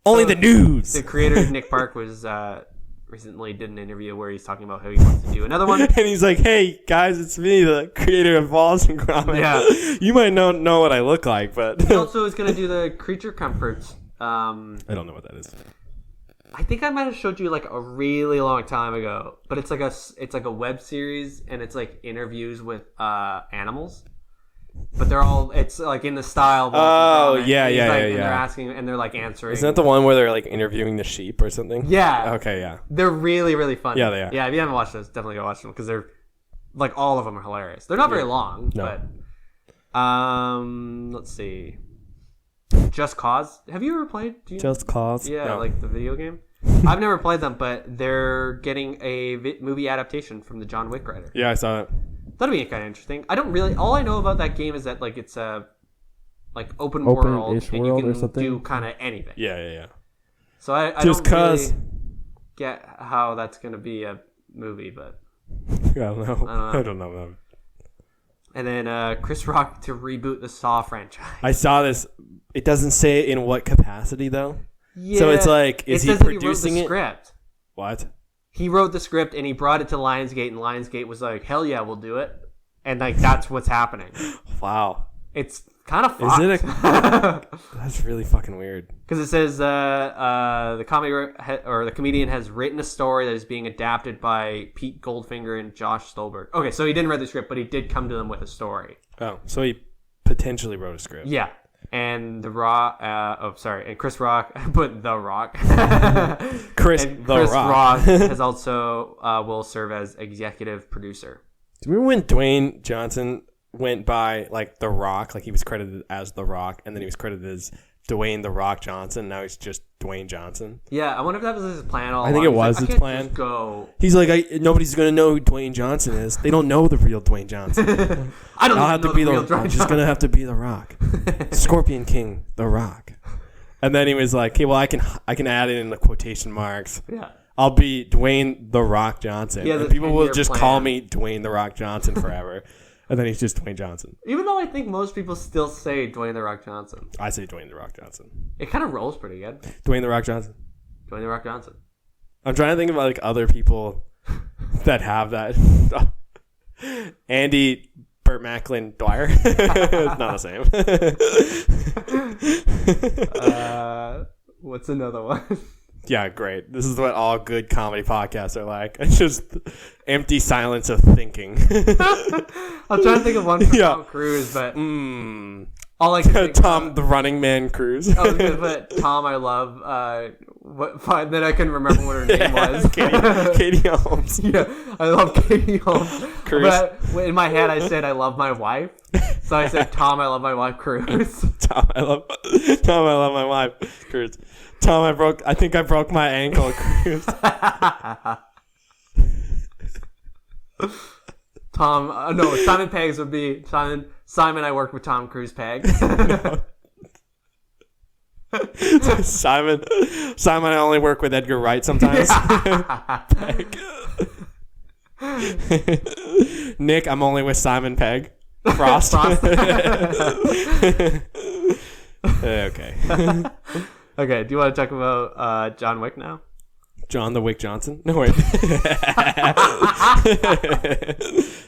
Only the news. The creator Nick Park was recently did an interview where he's talking about how he wants to do another one. And he's like, "Hey guys, it's me, the creator of Wallace and Gromit. Yeah. You might not know what I look like, but He also is going to do the creature comforts. I don't know what that is. I think I might have showed you like a really long time ago, but it's like a web series and it's like interviews with animals. But it's like in the style of Oh, yeah. And they're asking and they're like answering. Isn't that the one where they're like interviewing the sheep or something? Yeah. Okay, yeah. They're really, really funny. Yeah, they are. Yeah, if you haven't watched those, definitely go watch them because they're like all of them are hilarious. They're not very long, No. but let's see. Just Cause. Have you ever played? Just Cause? Yeah, No. like the video game. I've never played them, but they're getting a movie adaptation from the John Wick writer. Yeah, I saw it. That'd be kind of interesting. All I know about that game is that like it's a like open world and you can do kind of anything. Yeah. So I Just don't Cause. really get how that's going to be a movie, but I don't know. I don't know. And then Chris Rock to reboot the Saw franchise. I saw this. It doesn't say in what capacity though. Yeah, so it's like, is he producing he wrote the script. What? He wrote the script and he brought it to Lionsgate, and Lionsgate was like, "Hell yeah, we'll do it." And like that's what's happening. Wow. It's kind of fucked. Is it? That's really fucking weird. Because it says the comedian has written a story that is being adapted by Pete Goldfinger and Josh Stolberg. Okay, so he didn't write the script, but he did come to them with a story. Oh, so he potentially wrote a script. Yeah. And and Chris Rock, but The Rock. Chris Rock has also will serve as executive producer. Do you remember when Dwayne Johnson went by like The Rock, like he was credited as The Rock, and then he was credited as Dwayne The Rock Johnson. Now he's just Dwayne Johnson. Yeah, I wonder if that was his plan all along. I think it was his plan. Just go. He's like, nobody's gonna know who Dwayne Johnson is. They don't know the real Dwayne Johnson. I'll have to be I'm just gonna have to be The Rock, Scorpion King, The Rock. And then he was like, "Okay, well, I can add it in the quotation marks. Yeah, I'll be Dwayne The Rock Johnson, and people will just call me Dwayne The Rock Johnson forever." And then he's just Dwayne Johnson. Even though I think most people still say Dwayne The Rock Johnson. I say Dwayne The Rock Johnson. It kind of rolls pretty good. Dwayne The Rock Johnson. Dwayne The Rock Johnson. I'm trying to think of like other people that have that. Andy Burt Macklin Dwyer. It's not the same. What's another one? Yeah, great. This is what all good comedy podcasts are like. It's just empty silence of thinking. I'm trying to think of one for Tom Cruise, but all I can think Tom the Running Man Cruise. I was gonna put Tom I Love. Then I couldn't remember what her name was. Katie Holmes. Yeah, I love Katie Holmes. Cruise. But in my head, I said I love my wife, so I said Tom I Love My Wife Cruise. Tom I love my wife Cruise. Tom, I think I broke my ankle, Cruise. Tom, no, Simon Peggs would be Simon. I worked with Tom Cruise Pegg. Simon, I only work with Edgar Wright sometimes. Pegg. Nick, I'm only with Simon Pegg. Frost. Okay. Okay, do you want to talk about John Wick now? John the Wick Johnson? No, wait.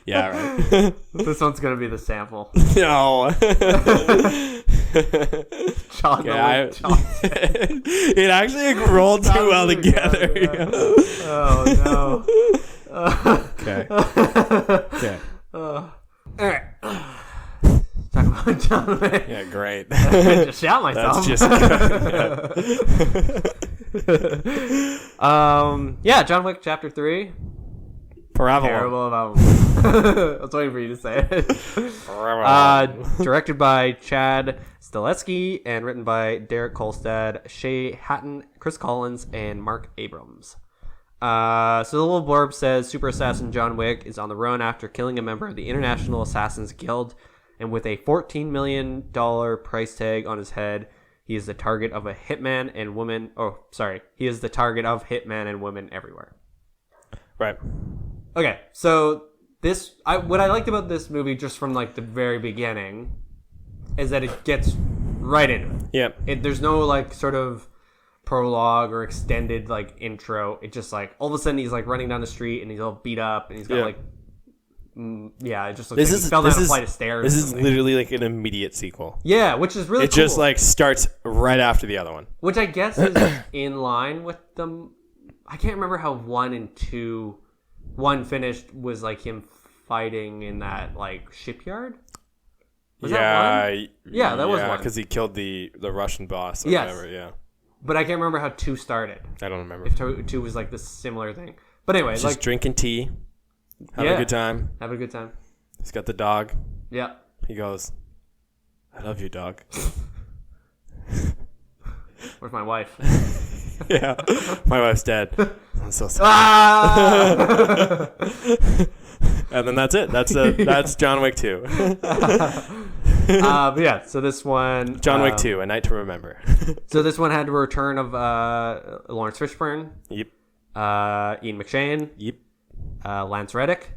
Yeah, right. This one's going to be the sample. No. John the Wick Johnson. It actually rolled too well together. Yeah. Oh, no. Okay. All right. Talk about John Wick. Yeah, great. I just shout myself. That's just good. Yeah, John Wick Chapter 3. Parabellum. Terrible about I was waiting for you to say it. Directed by Chad Stileski and written by Derek Kolstad, Shay Hatton, Chris Collins, and Mark Abrams. So the little blurb says Super Assassin John Wick is on the run after killing a member of the International Assassins Guild, and with a $14 million price tag on his head, he is the target of a hitman and woman. He is the target of hitman and women everywhere. Right. Okay, so what I liked about this movie just from like the very beginning is that it gets right into it. Yeah. There's no like sort of prologue or extended like intro. It just like all of a sudden he's like running down the street and he's all beat up and he's got like Yeah, it just looks like he fell down a flight of stairs. This is literally like an immediate sequel. Yeah, which is really It cool. just like starts right after the other one. Which I guess is in line with them. I can't remember how 1 and 2... 1 finished was like him fighting in that like shipyard. Was that 1? Yeah, that was 1. Because he killed the Russian boss or yes. whatever, yeah. But I can't remember how 2 started. I don't remember. If 2 was like this similar thing. But anyway, just like drinking tea, having a good time. Having a good time. He's got the dog. Yeah. He goes, "I love you, dog." Where's my wife? Yeah, my wife's dead. I'm so sorry. Ah! And then that's it. That's John Wick 2. But yeah, so this one... John Wick 2, A Night to Remember. So this one had a return of Lawrence Fishburne. Yep. Ian McShane. Yep. Lance Reddick.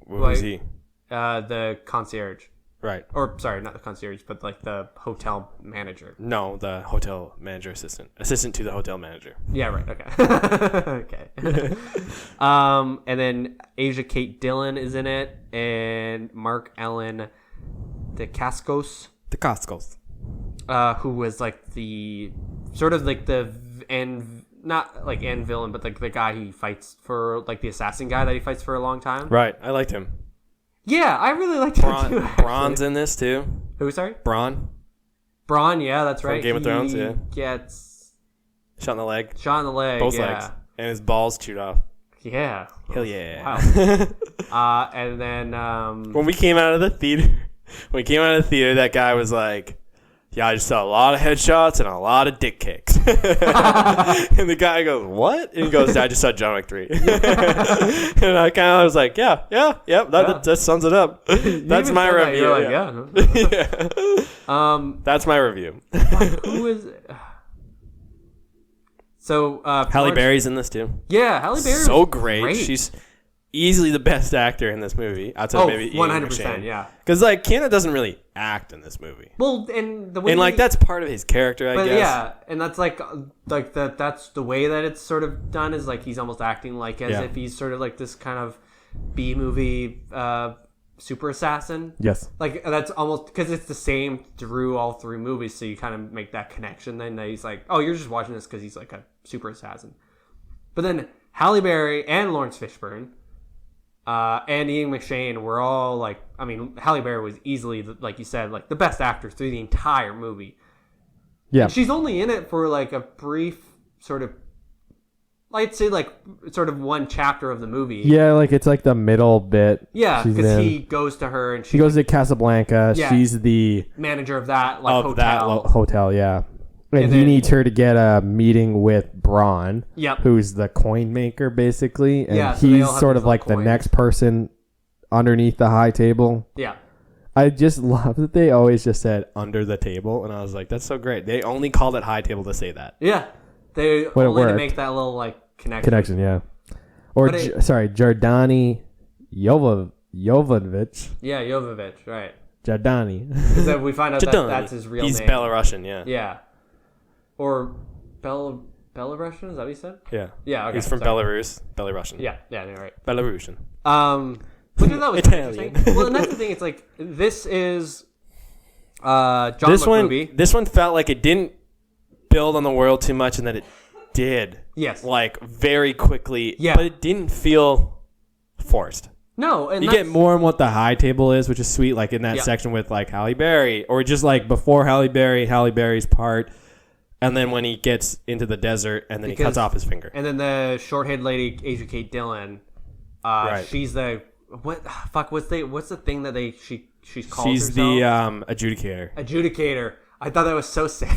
What was he? The concierge. Right. Or, sorry, not the concierge, but like the hotel manager. No, the hotel manager assistant. Assistant to the hotel manager. Yeah, right. Okay. Okay. And then Asia Kate Dillon is in it, and Mark Ellen DeCascos. Who was like the sort of like the end, not like end villain, but like the guy he fights for, like the assassin guy that he fights for a long time. Right. I liked him. Yeah, I really liked him too. Braun's in this too. Who? Sorry. Braun, yeah, that's right. From Game of Thrones, yeah. Gets shot in the leg. Both legs. And his balls chewed off. Yeah. Hell yeah. Wow. And then when we came out of the theater, that guy was like, "Yeah, I just saw a lot of headshots and a lot of dick kicks." And the guy goes, "What?" And he goes, "I just saw John Wick 3." And I kind of was like, "Yeah, that sums it up." That's my review. Like, yeah. That's my review. Who is? So Halle Berry's in this too. Yeah, Halle Berry. So great. She's easily the best actor in this movie. Outside maybe 100%. Yeah. Because like Keanu doesn't really act in this movie. Well, and the way like that's part of his character, I guess. Yeah, and that's like that. That's the way that it's sort of done. Is like he's almost acting like as if he's sort of like this kind of B movie super assassin. Yes. Like that's almost because it's the same through all 3 movies, so you kind of make that connection. Then that he's like, oh, you're just watching this because he's like a super assassin. But then Halle Berry and Lawrence Fishburne. And Ian McShane were all like, I mean, Halle Berry was easily, like you said, like the best actor through the entire movie. Yeah. And she's only in it for like a brief sort of, I'd say like sort of 1 chapter of the movie. Yeah, like it's like the middle bit. Yeah, because he goes to her and she goes to Casablanca. Yeah. She's the manager of that like hotel. That hotel, yeah. And he needs her to get a meeting with Braun, who's the coin maker, basically. And so he's sort of like the next person underneath the high table. Yeah. I just love that they always just said under the table. And I was like, that's so great. They only called it high table to say that. Yeah. They only to make that little like connection. Yeah. Or, Jordani Jovanovic. Yeah, Jovanovic, right. Jordani. Because we find out that that's his real name. He's Belarusian, yeah. Yeah. Or Belarusian? Is that what you said? Yeah. Yeah, okay. He's from Belarus. Belarusian. Yeah, right. Belarusian. Which I thought was Italian. Well, and that's the thing. It's like, this is John Wick movie. This one felt like it didn't build on the world too much and that it did. Yes. Like, very quickly. Yeah. But it didn't feel forced. No. And you get more on what the high table is, which is sweet, like in that section with like Halle Berry. Or just like before Halle Berry's part. And then when he gets into the desert, and then he cuts off his finger. And then the short-haired lady, Asia Kate Dillon, she's the what's the thing that she calls herself? She's the adjudicator. Adjudicator. I thought that was so sick.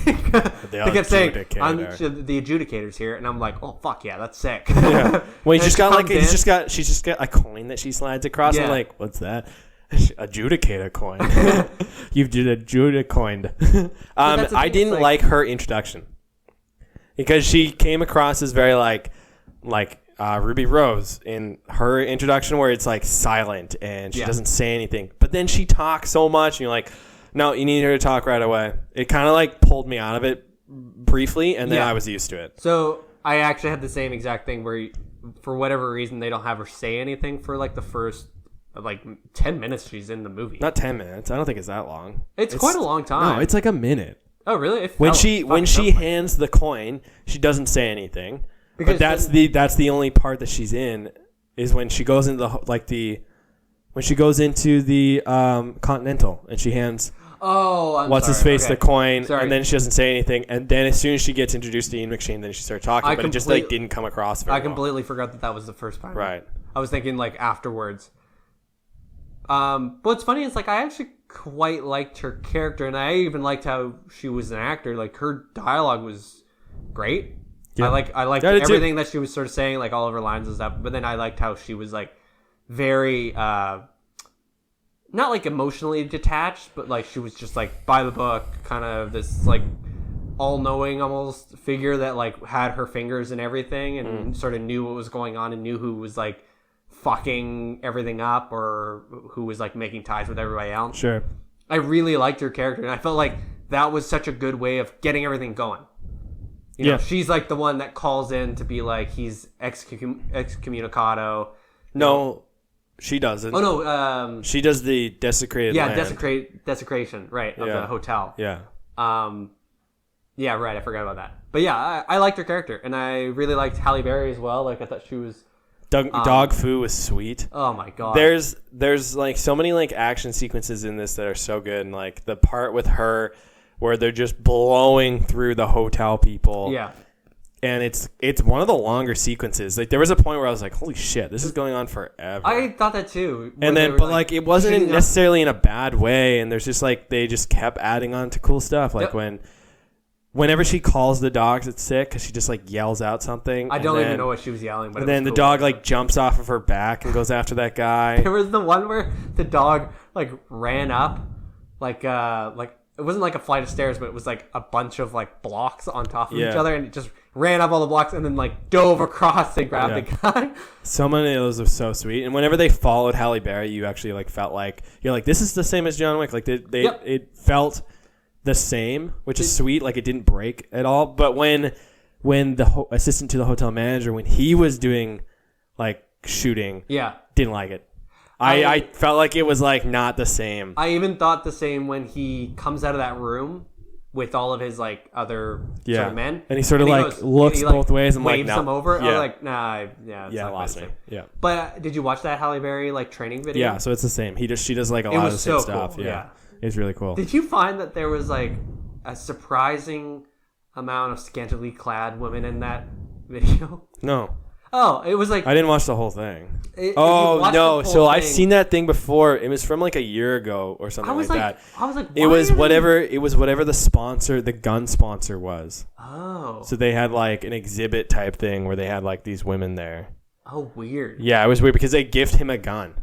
They kept saying, the adjudicator's here, and I'm like, oh fuck yeah, that's sick. Yeah. Well, she's just got a coin that she slides across. Yeah. I'm like, what's that? Adjudicator coin. You've coined. I didn't like her introduction because she came across as very like Ruby Rose in her introduction, where it's like silent and she doesn't say anything, but then she talks so much and you're like, no, you need her to talk right away. It kind of like pulled me out of it briefly, and then I was used to it. So I actually had the same exact thing where for whatever reason they don't have her say anything for like the first like 10 minutes she's in the movie. Not 10 minutes. I don't think it's that long. It's quite a long time. No, it's like a minute. Oh, really? When she hands the coin, she doesn't say anything. Because that's the only part that she's in is when she goes into the Continental and she hands his face the coin, and then she doesn't say anything, and then as soon as she gets introduced to Ian McShane, then she starts talking, but it just like didn't come across very well. I completely forgot that was the first time. Right. I was thinking like afterwards. But what's funny is like I actually quite liked her character, and I even liked how she was an actor. Like her dialogue was great. Yeah. I liked everything that she was sort of saying, like all of her lines and stuff. But then I liked how she was like very not like emotionally detached, but like she was just like by the book, kind of this like all-knowing almost figure that like had her fingers in everything and sort of knew what was going on and knew who was like fucking everything up or who was like making ties with everybody else. Sure. I really liked her character, and I felt like that was such a good way of getting everything going. You know, she's like the one that calls in to be like, he's excommunicado. No, she doesn't. Oh, no. She does the desecrated land. Desecration, right, of the hotel. Yeah. Yeah, right, I forgot about that. But yeah, I liked her character, and I really liked Halle Berry as well. Like, I thought she was... Dog Fu was sweet. Oh my god. There's like so many like action sequences in this that are so good, and like the part with her where they're just blowing through the hotel people. Yeah. And it's one of the longer sequences. Like there was a point where I was like, "Holy shit, this is going on forever." I thought that too. And then, but like it wasn't necessarily in a bad way. And there's just like they just kept adding on to cool stuff. Like whenever she calls the dogs at sick, because she just like yells out something. I don't even know what she was yelling, but and then the dog like jumps off of her back and goes after that guy. There was the one where the dog like ran up, like it wasn't like a flight of stairs, but it was like a bunch of like blocks on top of each other, and it just ran up all the blocks and then like dove across and grabbed the guy. So many of those are so sweet. And whenever they followed Halle Berry, you actually like felt like you're like, this is the same as John Wick. Like it felt the same, which is sweet. Like it didn't break at all. But when the assistant to the hotel manager, when he was doing like shooting, didn't like it. I felt like it was like not the same. I even thought the same when he comes out of that room with all of his like other sort of men, and he sort of like looks both ways and waves like them over. Yeah. I was like, nah, lost me. Yeah. But did you watch that Halle Berry like training video? Yeah, so it's the same. She does like a lot of the same stuff. Cool. Yeah, it's really cool. Did you find that there was like a surprising amount of scantily clad women in that video? No. Oh, it was like... I didn't watch the whole thing. No. So I've seen that thing before. It was from like a year ago or something like that. I was like, it was whatever the sponsor, the gun sponsor was. Oh. So they had like an exhibit type thing where they had like these women there. Oh, weird. Yeah, it was weird because they gift him a gun.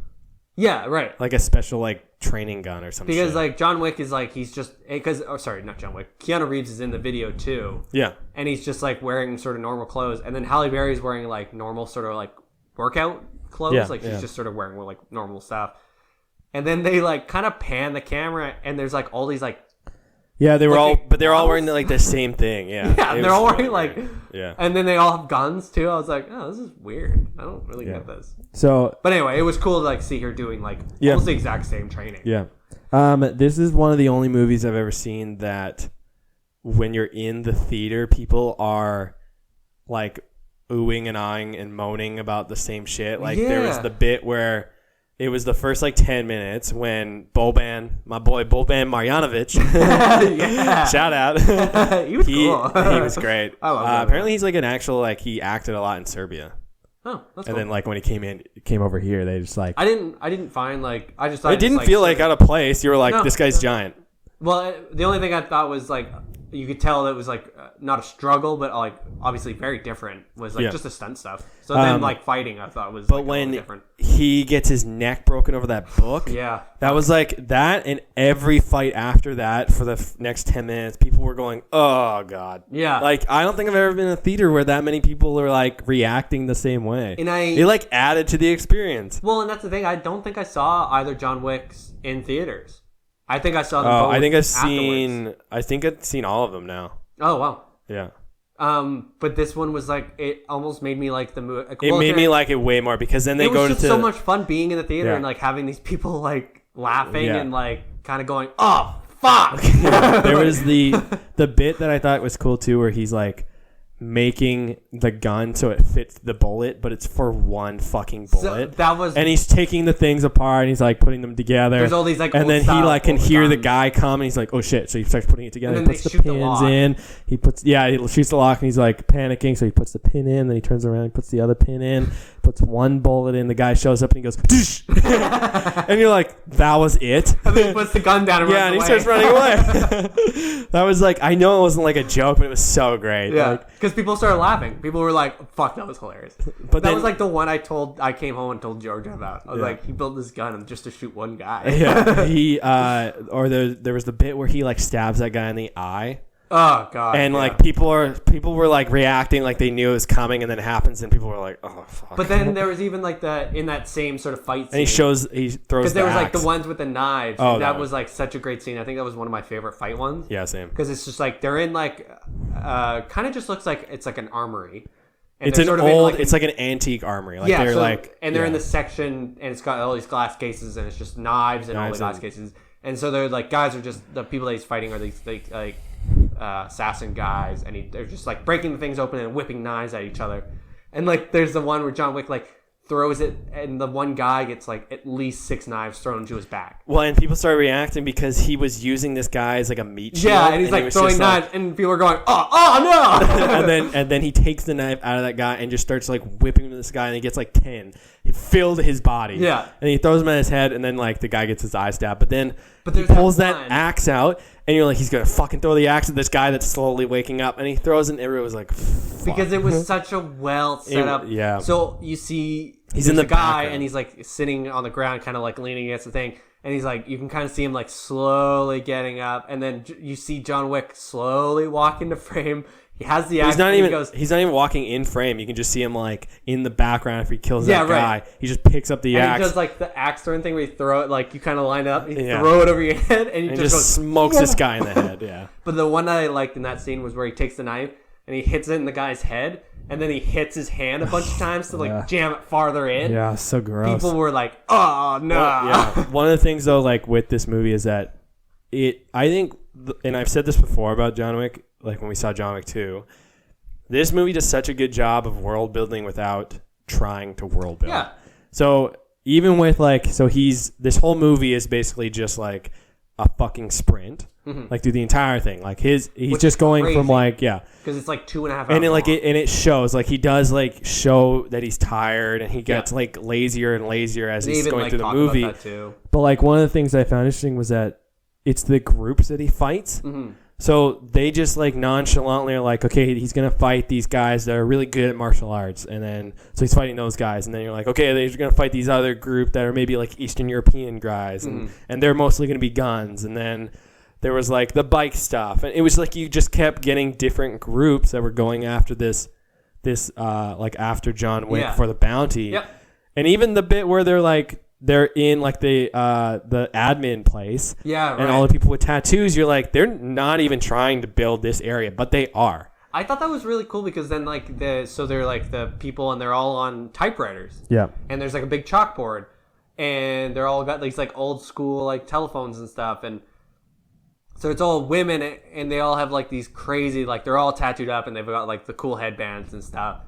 Yeah, right. Like a special like training gun or something. Because like John Wick is like, he's just not John Wick. Keanu Reeves is in the video too. Yeah. And he's just like wearing sort of normal clothes, and then Halle Berry's wearing like normal sort of like workout clothes. Yeah, like she's just sort of wearing like normal stuff. And then they like kind of pan the camera, and there's like all these like. Yeah, they're all wearing like the same thing. Yeah. Yeah, they're all wearing like. Yeah. And then they all have guns too. I was like, oh, this is weird. I don't really get this. So. But anyway, it was cool to like see her doing like almost the exact same training. Yeah. This is one of the only movies I've ever seen that when you're in the theater, people are like oohing and ahhing and moaning about the same shit. Like there was the bit where it was the first like 10 minutes when Boban, my boy Boban Marjanovic, shout out. He was cool. He was great. I love that. Apparently he's like an actual, like he acted a lot in Serbia. Oh, that's and cool. then like when he came over here, they just like I didn't find like I just thought it didn't feel like out of place. You were like, this guy's giant. Well, the only thing I thought was like you could tell it was like not a struggle, but like obviously very different was like just the stunt stuff. So then like fighting, I thought was like, when different. He gets his neck broken over that book, that was like that, and every fight after that for the next 10 minutes, people were going, "Oh god!" Yeah, like I don't think I've ever been in a theater where that many people are like reacting the same way, and it like added to the experience. Well, and that's the thing. I don't think I saw either John Wick's in theaters. I think I saw them both I think I've seen all of them now. Oh wow. Yeah. But this one was like, it almost made me like the movie. It made me like it way more because then they go to. It was just so much fun being in the theater and like having these people like laughing and like kind of going, oh fuck. There was the bit that I thought was cool too, where he's like making the gun so it fits the bullet, but it's for one fucking bullet. So and he's taking the things apart and he's like putting them together. There's all these like, and then he like can hear the guy come and he's like, oh shit! So he starts putting it together. And he puts the pins in. He shoots the lock and he's like panicking. So he puts the pin in. Then he turns around and puts the other pin in. Puts one bullet in. The guy shows up and he goes, and you're like, that was it. And then he puts the gun down and runs and away. he starts running away. That was like, I know it wasn't like a joke, but it was so great. Yeah, because people started laughing. People were like, "Fuck, that was hilarious." But that was like the one I came home and told Georgia about. I was like, he built this gun just to shoot one guy. Yeah, there was the bit where he like stabs that guy in the eye. Oh god! And like people were like reacting like they knew it was coming, and then it happens, and people were like, "Oh fuck!" But then there was even like in that same sort of fight scene, and he throws because there was like the ones with the knives. Oh, that was like such a great scene. I think that was one of my favorite fight ones. Yeah, same. Because it's just like they're in like kind of just looks like it's like an armory. And it's an sort of old, it's like an antique armory. Like they're they're in the section, and it's got all these glass cases, and it's just knives and all the glass cases. And so they're like guys are just the people that he's fighting are these like assassin guys, and they're just like breaking the things open and whipping knives at each other. And like there's the one where John Wick like throws it, and the one guy gets like at least 6 knives thrown into his back. Well, and people started reacting because he was using this guy as like a meat shield. Yeah, and he's like throwing knives, and people are going, oh no! and then he takes the knife out of that guy and just starts like whipping this guy, and he gets like 10. He filled his body. Yeah, and he throws him at his head, and then like the guy gets his eye stabbed. But then he pulls that axe out, and you're like, he's gonna fucking throw the axe at this guy that's slowly waking up, and he throws it, and everyone was like, fuck. Because it was such a well set up. Yeah. So you see, he's in the guy, background. and he's like sitting on the ground, kind of like leaning against the thing, and he's like, you can kind of see him like slowly getting up, and then you see John Wick slowly walk into frame. He has the axe. He's not even walking in frame. You can just see him like in the background if he kills that guy. Right. He just picks up the axe. He does like the axe throwing thing where you throw it, like you kind of line up, you throw it over your head, and you just smokes this guy in the head. Yeah. But the one that I liked in that scene was where he takes the knife and he hits it in the guy's head, and then he hits his hand a bunch of times to like jam it farther in. Yeah, so gross. People were like, "Oh no!" Well, one of the things though, like with this movie, is that I think, and I've said this before about John Wick, like when we saw John Wick 2. This movie does such a good job of world building without trying to world build. Yeah. So even with like, this whole movie is basically just like a fucking sprint, like through the entire thing. Like he's just going crazy. From like, because it's like 2.5 hours. And it shows like he does like show that he's tired, and he gets like lazier and lazier as he's going through the movie. About that too. But like one of the things I found interesting was that it's the groups that he fights. Mm-hmm. So they just like nonchalantly are like, okay, he's going to fight these guys that are really good at martial arts. And then, so he's fighting those guys. And then you're like, okay, they're going to fight these other group that are maybe like Eastern European guys. And they're mostly going to be guns. And then there was like the bike stuff. And it was like you just kept getting different groups that were going after this like after John Wick for the bounty. Yep. And even the bit where they're in like the admin place, and all the people with tattoos. You're like, they're not even trying to build this area, but they are. I thought that was really cool because then like they're like the people, and they're all on typewriters. Yeah. And there's like a big chalkboard, and they're all got these like old school like telephones and stuff, and so it's all women, and they all have like these crazy, like they're all tattooed up, and they've got like the cool headbands and stuff.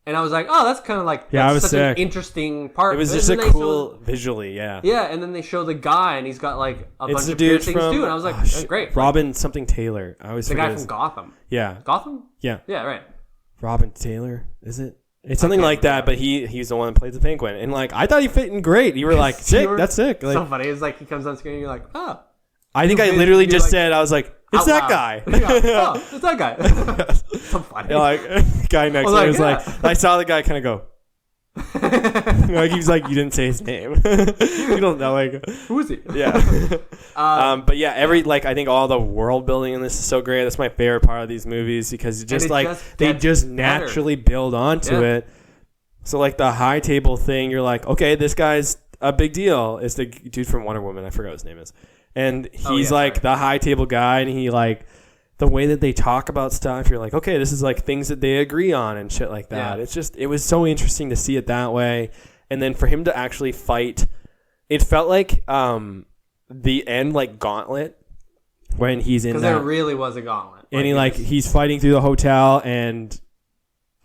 And I was like, oh, that's kind of like that's such an interesting part. It was just a cool visually, yeah. Yeah, and then they show the guy, and he's got like a bunch of weird things too. And I was like, that's great. Robin something Taylor. I always forget the guy from Gotham. Yeah. Gotham? Yeah. Yeah, right. Robin Taylor, is it? It's something like that, but he's the one that plays the Penguin. And like, I thought he fit in great. You were like, sick, that's sick. Like, so funny. It's like he comes on screen and you're like, oh. I think I literally just said, I was like, it's that guy. Oh, it's that guy. So funny. Like, guy next to me was like, I saw the guy kind of go. Like he was like, you didn't say his name. You don't know, like, who is he? Yeah. But yeah, I think all the world building in this is so great. That's my favorite part of these movies, because they just naturally build onto it. So like the high table thing, you're like, okay, this guy's a big deal. It's the dude from Wonder Woman. I forgot what his name is. And he's the high table guy, and he like the way that they talk about stuff, you're like, okay, this is like things that they agree on and shit like that. Yeah. It's just, it was so interesting to see it that way. And then for him to actually fight, it felt like the end, like Gauntlet, when he's in that. Because there really was a gauntlet. And he's fighting through the hotel, and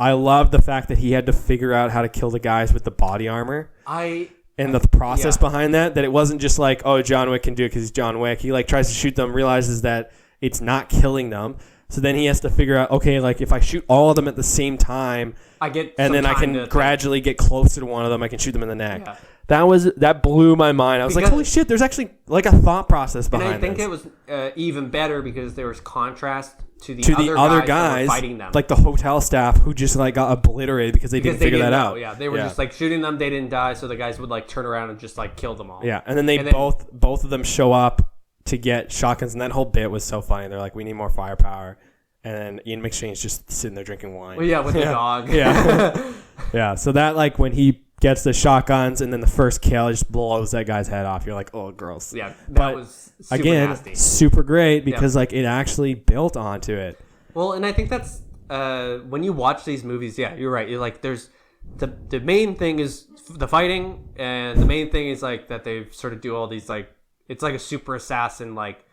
I love the fact that he had to figure out how to kill the guys with the body armor. And the process behind that it wasn't just like, oh, John Wick can do it because he's John Wick. He like tries to shoot them, realizes that it's not killing them. So then he has to figure out, okay, like if I shoot all of them at the same time, I can gradually get closer to one of them. I can shoot them in the neck. Yeah. That blew my mind. I was like, holy shit, there's actually like a thought process behind this. And I think it was even better because there was contrast to the other guys fighting them. Like the hotel staff who just like got obliterated because they didn't figure that out. Yeah, they were just like shooting them. They didn't die, so the guys would like turn around and just like kill them all. Yeah, and then both of them show up to get shotguns, and that whole bit was so funny. They're like, we need more firepower. And then Ian McShane's just sitting there drinking wine. Well, yeah, with the dog. Yeah. Yeah, so that like when he gets the shotguns and then the first kill just blows that guy's head off. You're like, oh, gross. Yeah, that was super nasty. Super great because like it actually built onto it. Well, and I think that's when you watch these movies, yeah, you're right. You're like, there's the main thing is the fighting, and the main thing is like that they sort of do all these like, it's like a super assassin like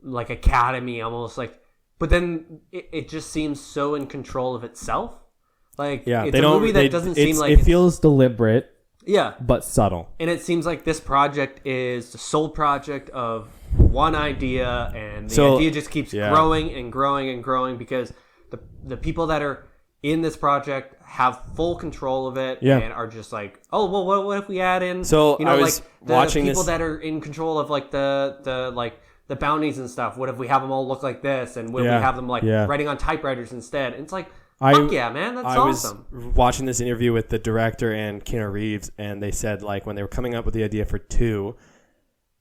academy almost like, but then it just seems so in control of itself. Like, it's a movie that doesn't seem like... It feels deliberate, yeah, but subtle. And it seems like this project is the sole project of one idea, and the idea just keeps growing and growing and growing because the people that are in this project have full control of it and are just like, oh, well, what if we add in... So, I was watching the people that are in control of like the bounties and stuff, what if we have them all look like this, and what if we have them like writing on typewriters instead? And it's like... Fuck yeah, man. That's awesome. I was watching this interview with the director and Keanu Reeves, and they said, like, when they were coming up with the idea for 2,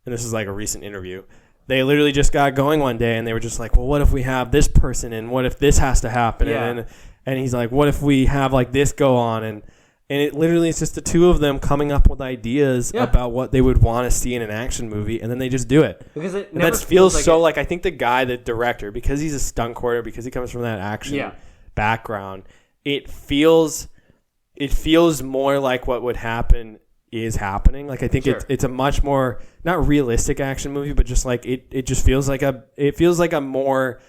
and this is like a recent interview, they literally just got going one day, and they were just like, well, what if we have this person, and what if this has to happen? Yeah. And he's like, what if we have, like, this go on? And it literally is just the two of them coming up with ideas about what they would want to see in an action movie, and then they just do it. Because it never that feels so, like, I think the guy, the director, because he's a stunt coordinator, because he comes from that action background, it feels more like what would happen is happening. Like I think it's a much more not realistic action movie, but just like it just feels like a more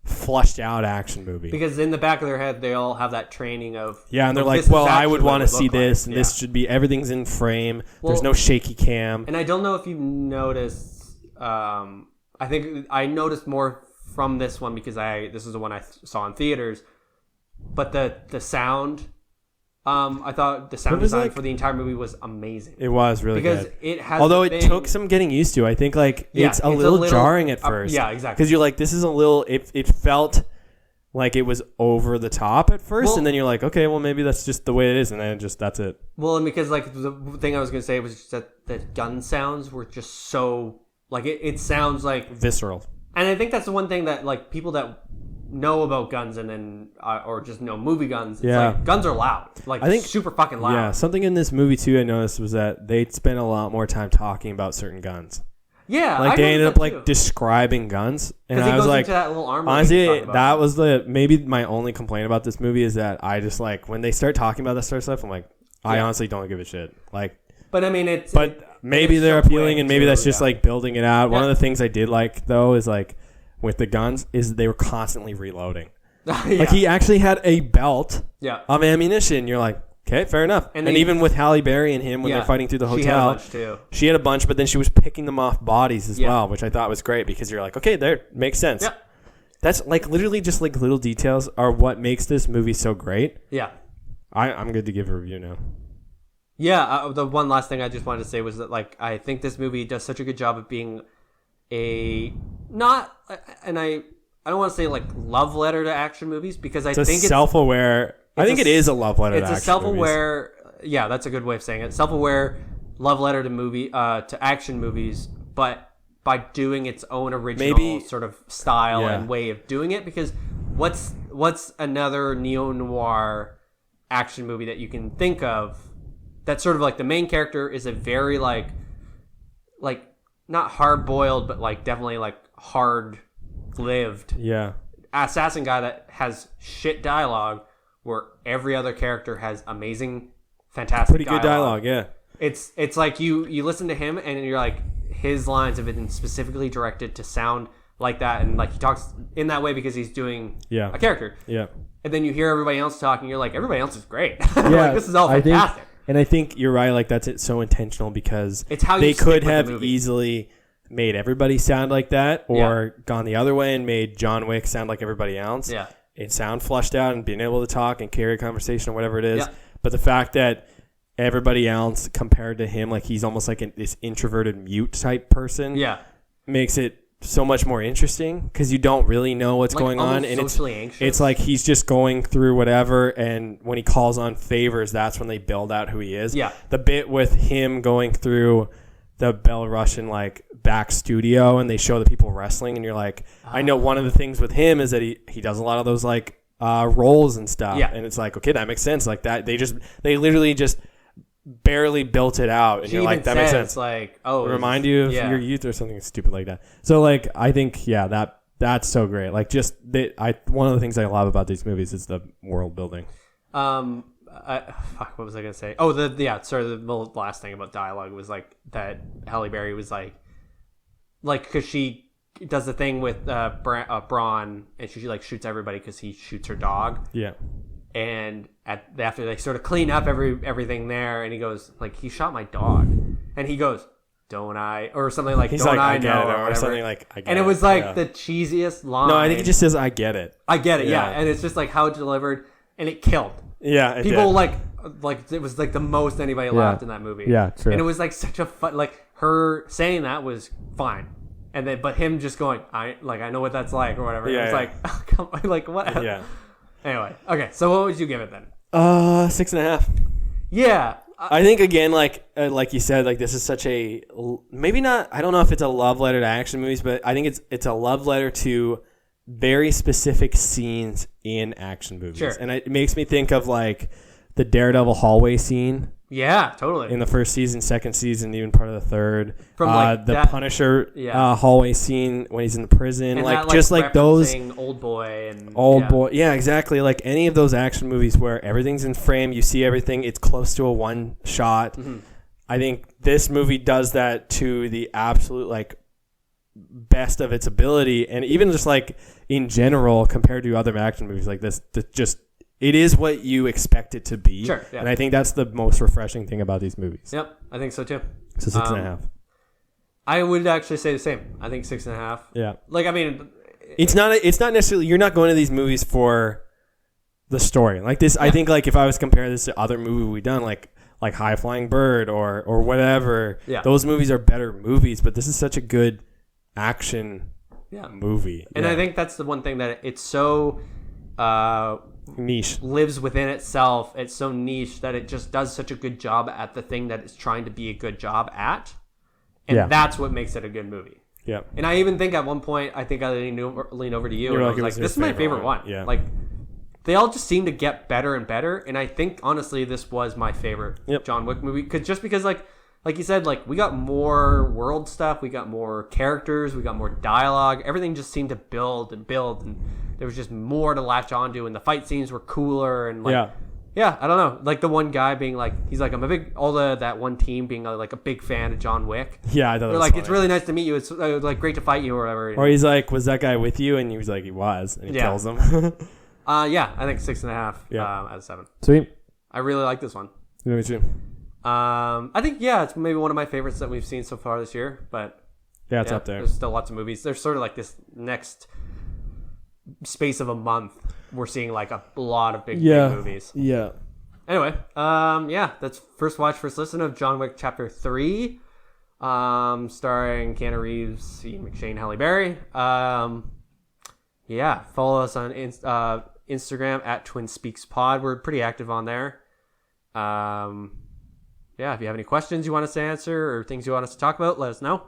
flushed out action movie. Because in the back of their head they all have that training of and they're like, well, I would want to see this, and this should be everything's in frame. There's no shaky cam. And I don't know if you've noticed. I think I noticed more from this one because this is the one I saw in theaters. But the sound, I thought the sound design for the entire movie was amazing. It was really good. Because it has although it took some getting used to. I think like it's a little jarring at first. Yeah, exactly. Because you're like, this is a little, it felt like it was over the top at first. And then you're like, okay, well maybe that's just the way it is. And then that's it. Well, and because like the thing I was going to say was just that the gun sounds were just so, like it sounds like... visceral. And I think that's the one thing that like people that know about guns and then or just know movie guns, it's like guns are loud, like I think super fucking loud. Yeah, something in this movie too I noticed was that they spent a lot more time talking about certain guns. Yeah, like they ended up like describing guns, and I was like, that little armor honestly, that was maybe my only complaint about this movie is that I just like when they start talking about that sort of stuff, I'm like, I honestly don't give a shit. Like, but I mean, maybe they're appealing, and maybe that's just like building it out. One of the things I did like though is like. With the guns is they were constantly reloading. Like he actually had a belt of ammunition. You're like, okay, fair enough. And even with Halle Berry and him when they're fighting through the hotel, she had a bunch, but then she was picking them off bodies as well, which I thought was great because you're like, okay, there makes sense. Yeah. That's like literally just like little details are what makes this movie so great. Yeah. I'm good to give a review now. Yeah. The one last thing I just wanted to say was that like I think this movie does such a good job of being I don't want to say like love letter to action movies because I think it's self-aware. I think it is a love letter to action movies. It's a self-aware, yeah, that's a good way of saying it. Self-aware love letter to action movies, but by doing its own original sort of style and way of doing it. Because what's another neo-noir action movie that you can think of that's sort of like the main character is a very like not hard boiled, but like definitely like hard lived assassin guy that has shit dialogue, where every other character has amazing, fantastic, pretty good dialogue. Yeah, it's like you listen to him and you're like, his lines have been specifically directed to sound like that, and like he talks in that way because he's doing a character. Yeah, and then you hear everybody else talking, you're like, everybody else is great. Like, this is all fantastic. And I think you're right. Like that's so intentional because it's how they could have easily made everybody sound like that, or gone the other way and made John Wick sound like everybody else. Yeah, and sound flushed out and being able to talk and carry a conversation or whatever it is. Yeah. But the fact that everybody else compared to him, like he's almost like this introverted mute type person, makes it so much more interesting because you don't really know what's going on, and it's like he's just going through whatever, and when he calls on favors, that's when they build out who he is. The bit with him going through the Belarusian like back studio and they show the people wrestling, and you're like, I know one of the things with him is that he does a lot of those like roles and stuff, and it's like, okay, that makes sense. Like that they literally just barely built it out, and you're like, that makes sense. Like, remind you of your youth or something stupid like that. So like, I think that's so great. Like just one of the things I love about these movies is the world building. What was I gonna say? Oh, the last thing about dialogue was like that Halle Berry was like because she does the thing with Braun, and she like shoots everybody because he shoots her dog. Yeah. And after they sort of clean up everything there, and he goes like, he shot my dog, and he goes, don't I, or something like, he's don't like, I know, or something like, I get it. And it was like the cheesiest line. No, I think he just says, I get it. I get it, yeah. And it's just like how it delivered, and it killed. Yeah, people like it was like the most anybody laughed in that movie. Yeah, true. And it was like such a fun, like her saying that was fine, and then but him just going, I know what that's like or whatever. Yeah, it was like, oh, come on, like what? Yeah. Anyway, okay. So what would you give it then? 6.5. Yeah. I think again, like you said, like this is such a maybe not. I don't know if it's a love letter to action movies, but I think it's a love letter to very specific scenes in action movies. Sure. And it makes me think of like the Daredevil hallway scene. Yeah, totally. In the first season, second season, even part of the third. From like the Punisher hallway scene when he's in the prison, and like that, just like those Old Boy. Yeah, exactly. Like any of those action movies where everything's in frame, you see everything, it's close to a one shot. Mm-hmm. I think this movie does that to the absolute like best of its ability, and even just like in general compared to other action movies like this just it is what you expect it to be. Sure, yeah. And I think that's the most refreshing thing about these movies. Yep, I think so too. So 6.5. I would actually say the same. I think 6.5. Yeah. Like, I mean, it's not necessarily, you're not going to these movies for the story. Like this, I think like if I was comparing this to other movies we've done, like High Flying Bird or whatever, those movies are better movies, but this is such a good action movie. And I think that's the one thing that it's so niche, lives within itself. It's so niche that it just does such a good job at the thing that it's trying to be a good job at, and that's what makes it a good movie. Yeah. And I even think at one point, I think I leaned over to you and I was like, this is my favorite one. Yeah. Like, they all just seem to get better and better, and I think honestly this was my favorite John Wick movie because like you said, like we got more world stuff, we got more characters, we got more dialogue, everything just seemed to build, and there was just more to latch onto, and the fight scenes were cooler, and like I don't know, like the one guy being like, he's like, I'm a big, that one team being like a big fan of John Wick. Yeah, I thought they're like, funny. It's really nice to meet you. It's like great to fight you or whatever. Or he's like, was that guy with you? And he was like, he was, and he kills him. Yeah, I think 6.5 out of 7. Sweet. I really like this one. Me too. I think it's maybe one of my favorites that we've seen so far this year. But it's up there. There's still lots of movies. There's sort of like this next space of a month, we're seeing like a lot of big movies. Yeah. Anyway, that's first watch, first listen of John Wick Chapter 3, starring Keanu Reeves, Ian McShane, Halle Berry. Follow us on Instagram at TwinSpeaksPod. We're pretty active on there. If you have any questions you want us to answer or things you want us to talk about, let us know.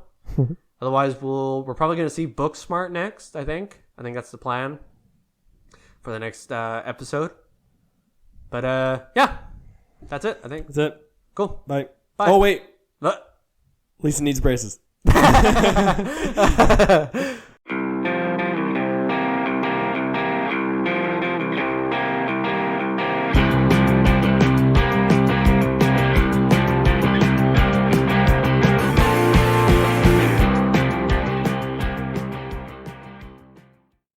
Otherwise, we're probably going to see Booksmart next, I think. I think that's the plan for the next episode. But, that's it, I think. That's it. Cool. Bye. Bye. Oh, wait. What? Lisa needs braces.